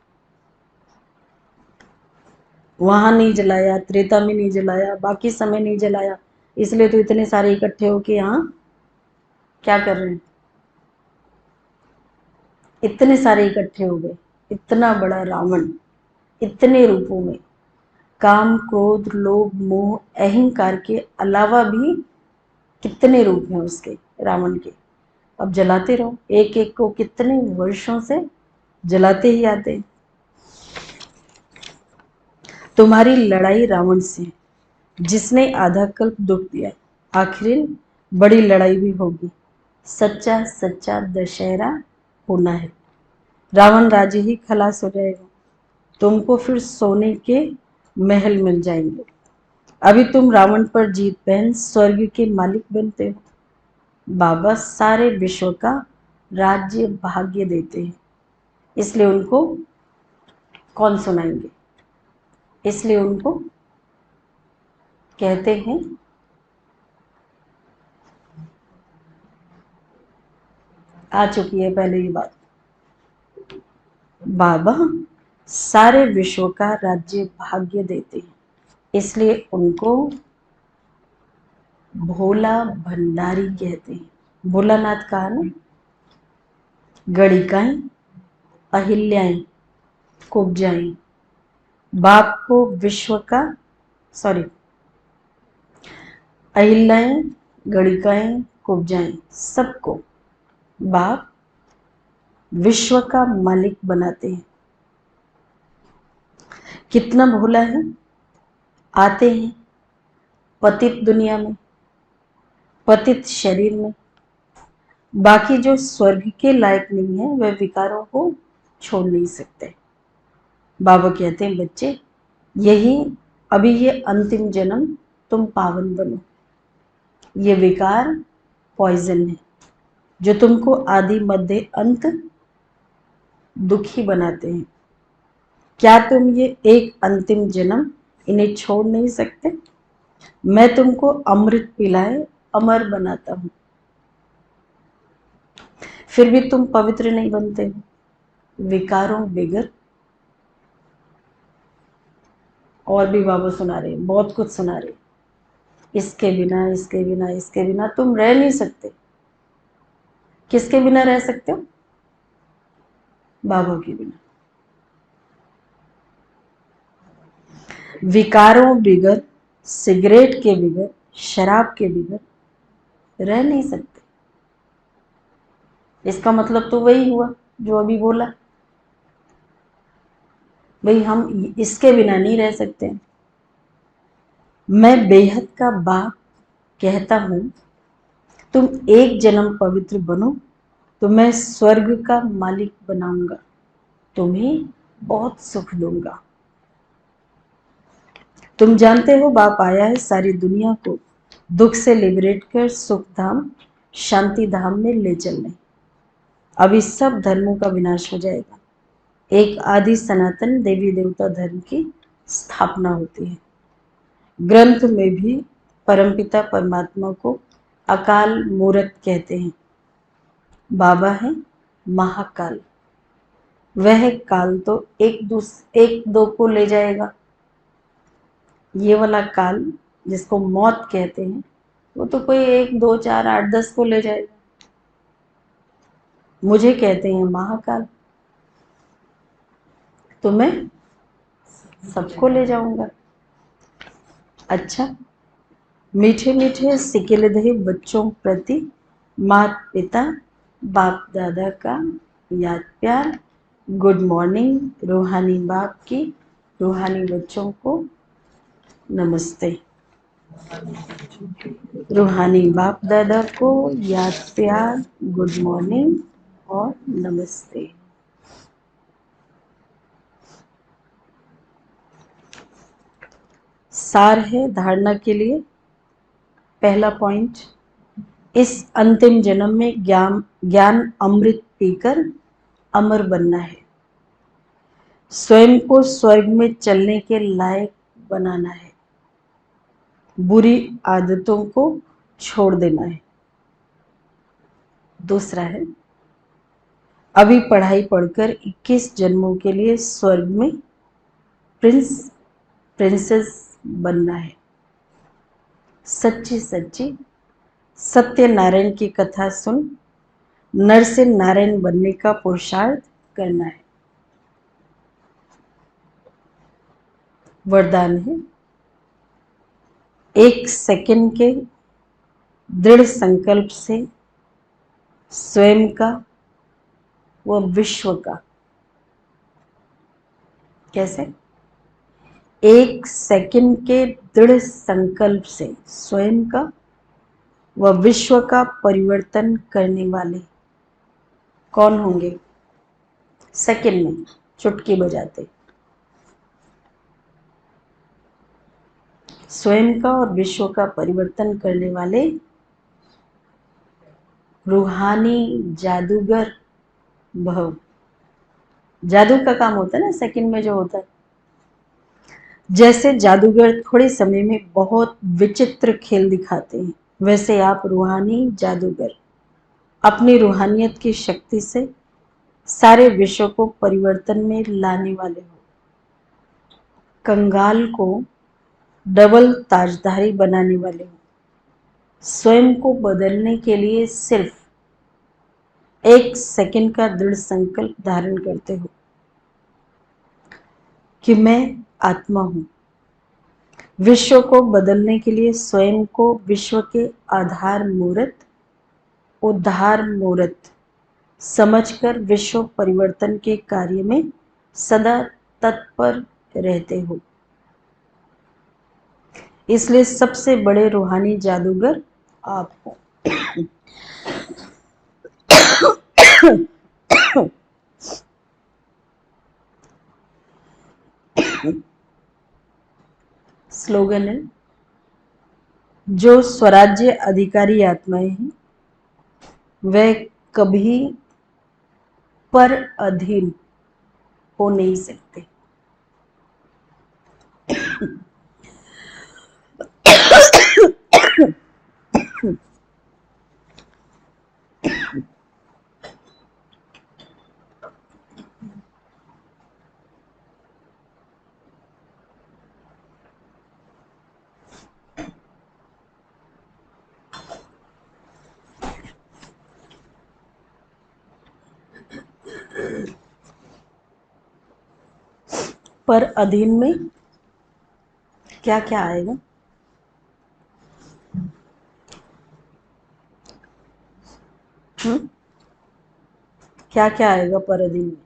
[SPEAKER 4] वहां नहीं जलाया, त्रेता में नहीं जलाया, बाकी समय नहीं जलाया। इसलिए तो इतने सारे इकट्ठे होके यहाँ क्या कर रहे हैं, इतने सारे इकट्ठे हो गए। इतना बड़ा रावण, इतने रूपों में, काम क्रोध लोभ मोह अहंकार के अलावा भी कितने रूप हैं उसके, रावण के। अब जलाते रहो, एक एक को कितने वर्षों से जलाते ही आते हैं। तुम्हारी लड़ाई रावण से है, जिसने आधा कल्प दुख दिया। आखिर बड़ी लड़ाई भी होगी, सच्चा सच्चा दशहरा होना है। रावण राज्य ही खलास हो जाएगा, तुमको फिर सोने के महल मिल जाएंगे। अभी तुम रावण पर जीत पहन स्वर्ग के मालिक बनते हो। बाबा सारे विश्व का राज्य भाग्य देते हैं, इसलिए उनको कौन सुनाएंगे, इसलिए उनको कहते हैं आ चुकी है पहले ये बात। बाबा सारे विश्व का राज्य भाग्य देते हैं, इसलिए उनको भोला भंडारी कहते हैं। भोलानाथ कहा ना, गणिकाएं अहिल्याएं कुब्जाएं, बाप को विश्व का, सॉरी, अहिल्याएं गणिकाएं कुब्जाएं, सबको बाप विश्व का मालिक बनाते हैं। कितना भोला है, आते हैं पतित दुनिया में, पतित शरीर में। बाकी जो स्वर्ग के लायक नहीं है वह विकारों को छोड़ नहीं सकते। बाबा कहते हैं बच्चे, यही अभी ये अंतिम जन्म तुम पावन बनो। ये विकार पॉइजन है जो तुमको आदि मध्य अंत दुखी बनाते हैं। क्या तुम ये एक अंतिम जन्म इन्हें छोड़ नहीं सकते? मैं तुमको अमृत पिलाए अमर बनाता हूं, फिर भी तुम पवित्र नहीं बनते हो। विकारों बिगर और भी बाबा सुना रहे, बहुत कुछ सुना रहे। इसके बिना इसके बिना इसके बिना तुम रह नहीं सकते। किसके बिना रह सकते हो? बाबा के बिना। विकारों बिगर, सिगरेट के बिगर, शराब के बिगर रह नहीं सकते। इसका मतलब तो वही हुआ जो अभी बोला, भाई हम इसके बिना नहीं रह सकते। मैं बेहद का बाप कहता हूं, तुम एक जन्म पवित्र बनो तो मैं स्वर्ग का मालिक बनाऊंगा, तुम्हें बहुत सुख दूंगा। तुम जानते हो बाप आया है सारी दुनिया को दुख से लिबरेट कर सुख धाम, शांति धाम में ले चलने। अब इस सब धर्मों का विनाश हो जाएगा, एक आदि सनातन देवी देवता धर्म की स्थापना होती है। ग्रंथ में भी परमपिता परमात्मा को अकाल मूर्त कहते हैं। बाबा है महाकाल। वह काल तो एक दो को ले जाएगा। ये वाला काल जिसको मौत कहते हैं वो तो कोई 1 2 4 8 10 को ले जाएगा। मुझे कहते हैं महाकाल, तो मैं सबको ले जाऊंगा। अच्छा, मीठे मीठे सिकिलधे बच्चों प्रति माता पिता बाप दादा का याद प्यार। गुड मॉर्निंग रूहानी बाप की रूहानी बच्चों को नमस्ते। रूहानी बाप दादा को याद प्यार, गुड मॉर्निंग और नमस्ते। सार है धारणा के लिए। पहला पॉइंट, इस अंतिम जन्म में ज्ञान अमृत पीकर अमर बनना है। स्वयं को स्वर्ग में चलने के लायक बनाना है। बुरी आदतों को छोड़ देना है। दूसरा है, अभी पढ़ाई पढ़कर 21 जन्मों के लिए स्वर्ग में प्रिंसेस बनना है। सच्ची सच्ची सत्यनारायण की कथा सुन नर से नारायण बनने का पुरुषार्थ करना है। वरदान है, 1 सेकंड के दृढ़ संकल्प से स्वयं का व विश्व का। कैसे? 1 सेकंड के दृढ़ संकल्प से स्वयं का व विश्व का परिवर्तन करने वाले कौन होंगे? सेकंड में चुटकी बजाते स्वयं का और विश्व का परिवर्तन करने वाले रूहानी जादूगर भव। जादू का काम होता है ना सेकंड में जो होता है। जैसे जादूगर थोड़े समय में बहुत विचित्र खेल दिखाते हैं, वैसे आप रूहानी जादूगर अपनी रूहानियत की शक्ति से सारे विश्व को परिवर्तन में लाने वाले हो। कंगाल को डबल ताजधारी बनाने वाले हो। स्वयं को बदलने के लिए सिर्फ 1 सेकंड का दृढ़ संकल्प धारण करते हो कि मैं आत्मा हूं। विश्व को बदलने के लिए स्वयं को विश्व के आधार मूर्त, उद्धार मूर्त समझकर विश्व परिवर्तन के कार्य में सदा तत्पर रहते हो। इसलिए सबसे बड़े रूहानी जादूगर आप हो। स्लोगन है, जो स्वराज्य अधिकारी आत्माएं हैं वह कभी पर अधीन हो नहीं सकते। पर अधीन में क्या क्या आएगा? क्या क्या आएगा पर अधीन में?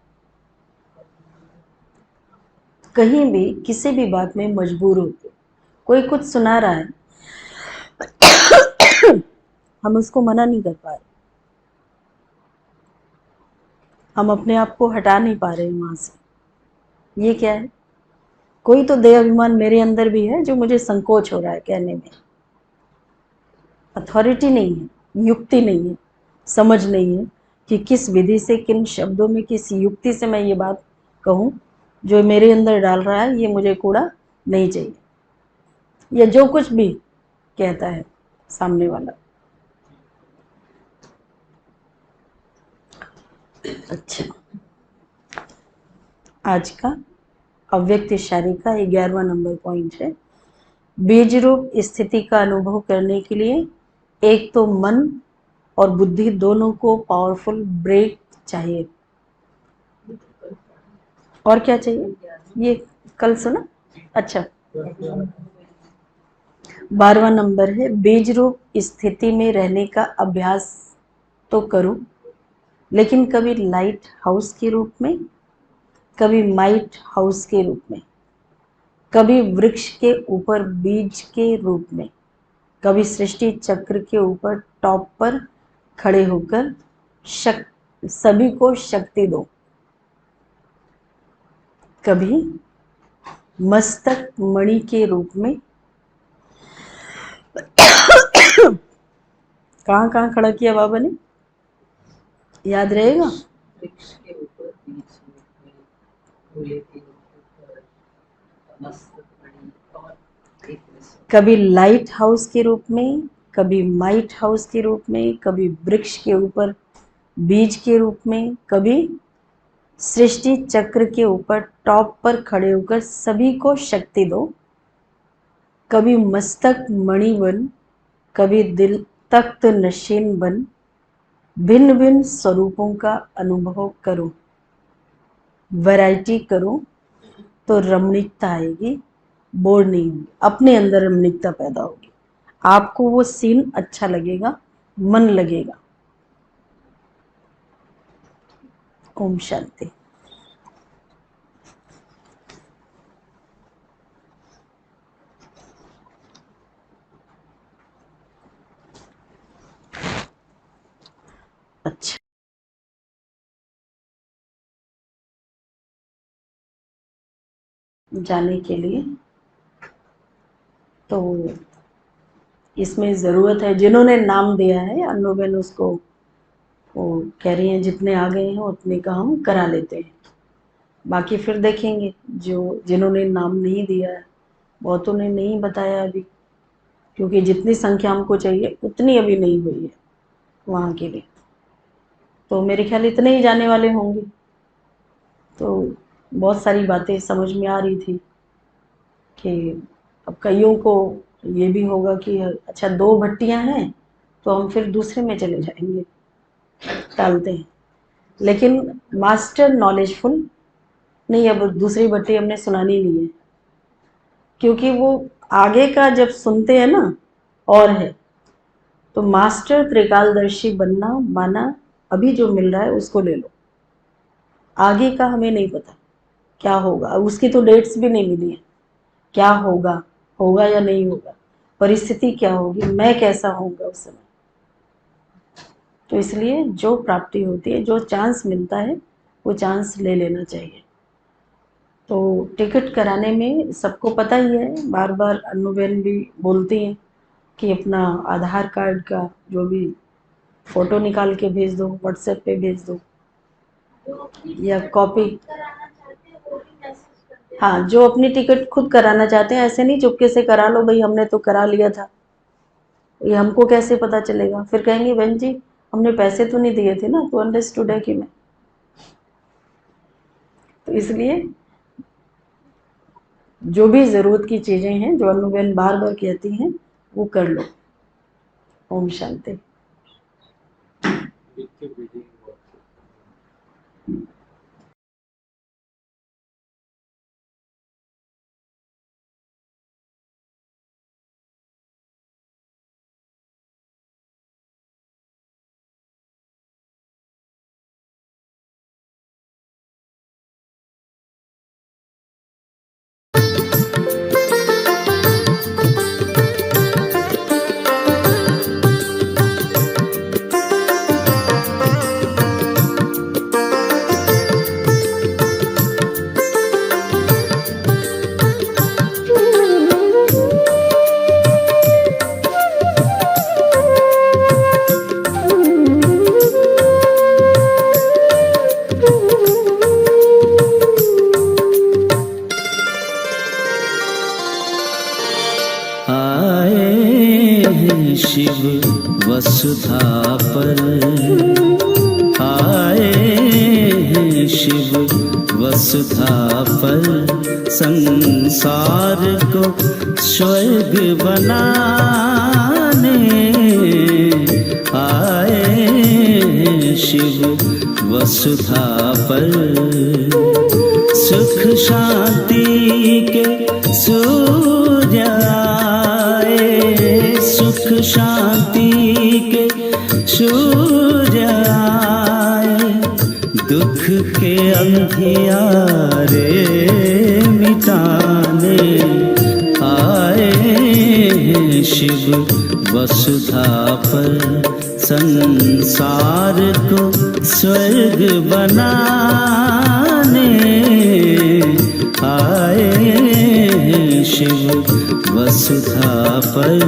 [SPEAKER 4] कहीं भी किसी भी बात में मजबूर होते, कोई कुछ सुना रहा है, हम उसको मना नहीं कर पा रहे, हम अपने आप को हटा नहीं पा रहे वहां से। ये क्या है? कोई तो देह अभिमान मेरे अंदर भी है जो मुझे संकोच हो रहा है कहने में। अथॉरिटी नहीं है, युक्ति नहीं है, समझ नहीं है कि किस विधि से, किन शब्दों में, किस युक्ति से मैं ये बात कहूं जो मेरे अंदर डाल रहा है ये मुझे कूड़ा नहीं चाहिए, या जो कुछ भी कहता है सामने वाला। अच्छा, आज का अव्यक्त इशारे का 11वां नंबर पॉइंट है, बीज रूप स्थिति का अनुभव करने के लिए एक तो मन और बुद्धि दोनों को पावरफुल ब्रेक चाहिए। और क्या चाहिए? ये कल सुना? अच्छा, 12वां नंबर है, बीज रूप स्थिति में रहने का अभ्यास तो करो, लेकिन कभी लाइट हाउस के रूप में, कभी माइट हाउस के रूप में, कभी वृक्ष के ऊपर बीज के रूप में, कभी सृष्टि चक्र के ऊपर टॉप पर खड़े होकर सभी को शक्ति दो, कभी मस्तक मणि के रूप में। कहाँ कहाँ खड़ा किया बाबा ने? याद रहेगा?
[SPEAKER 6] वृक्ष के ऊपर, बीज में, फूले के ऊपर, मस्तक मणि और एक विषय।
[SPEAKER 4] कभी लाइट हाउस के रूप में, कभी माइट हाउस के रूप में, कभी वृक्ष के ऊपर बीज के रूप में, कभी सृष्टि चक्र के ऊपर टॉप पर खड़े होकर सभी को शक्ति दो, कभी मस्तक मणि बन, कभी दिल तख्त नशीन बन, भिन्न भिन्न स्वरूपों का अनुभव करो, वैरायटी करो तो रमणीकता आएगी, बोर नहीं होगी, अपने अंदर रमणीकता पैदा होगी, आपको वो सीन अच्छा लगेगा, मन लगेगा। ओम शांति। अच्छा, जाने के लिए तो इसमें ज़रूरत है, जिन्होंने नाम दिया है अन्नूबेन उसको वो कह रही हैं जितने आ गए हैं उतने का हम करा लेते हैं, बाकी फिर देखेंगे। जो जिन्होंने नाम नहीं दिया है बहुतों ने नहीं बताया अभी, क्योंकि जितनी संख्या हमको चाहिए उतनी अभी नहीं हुई है वहाँ के लिए, तो मेरे ख्याल इतने ही जाने वाले होंगे। तो बहुत सारी बातें समझ में आ रही थी कि अब कईयों को ये भी होगा कि अच्छा 2 भट्टियां हैं तो हम फिर दूसरे में चले जाएंगे, टालते हैं। लेकिन मास्टर नॉलेजफुल नहीं, अब दूसरी भट्टी हमने सुनानी नहीं है, क्योंकि वो आगे का जब सुनते हैं ना और है, तो मास्टर त्रिकालदर्शी बनना माना अभी जो मिल रहा है उसको ले लो, आगे का हमें नहीं पता क्या होगा, उसकी तो डेट्स भी नहीं मिली है, क्या होगा, होगा या नहीं होगा, परिस्थिति क्या होगी, मैं कैसा होऊंगा उस समय। तो इसलिए जो प्राप्ति होती है, जो चांस मिलता है वो चांस ले लेना चाहिए। तो टिकट कराने में सबको पता ही है, बार बार अन्नूबेन भी बोलती हैं कि अपना आधार कार्ड का जो भी फोटो निकाल के भेज दो, व्हाट्सएप पे भेज दो या कॉपी। हाँ, जो अपनी टिकट खुद कराना चाहते हैं, ऐसे नहीं चुपके से करा लो भाई हमने तो करा लिया था, ये हमको कैसे पता चलेगा, फिर कहेंगे बहन जी हमने पैसे तो नहीं दिए थे ना, तो अंडरस्टूड है कि मैं। तो इसलिए जो भी ज़रूरत की चीज़ें हैं जो अन्नूबेन बार बार कहती हैं वो कर लो। ओम शांति।
[SPEAKER 1] शिव वसुधा पर, आए हैं शिव वसुधा पर, संसार को स्वर्ग बनाने आए हैं शिव वसुधा पर। सुख शांति के सूर्य आए, सुख शांति के सूर्य आए, दुख के अंधियारे मिटाने आए हैं शिव वसुधा पर, संसार को स्वर्ग बनाने आए हैं शिव वसुधा पर।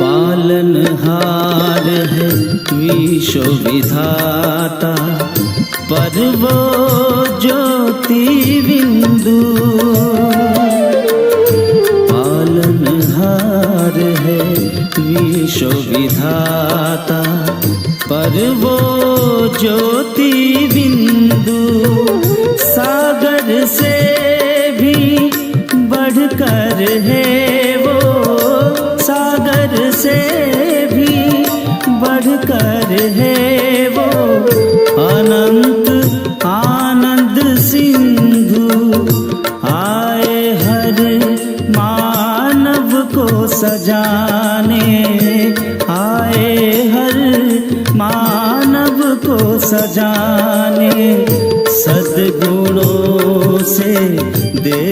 [SPEAKER 1] पालनहार है विश्व विधाता, पर वो ज्योति बिंदु। पालनहार है विश्व विधाता, पर वो ज्योति बिंदु। सागर से भी बढ़कर है वो, सागर से भी बढ़कर है वो, अनंत आनंद सिंधु। आए हर मानव को सजाने, आए हर मानव को सजाने, सद्गुणों से दे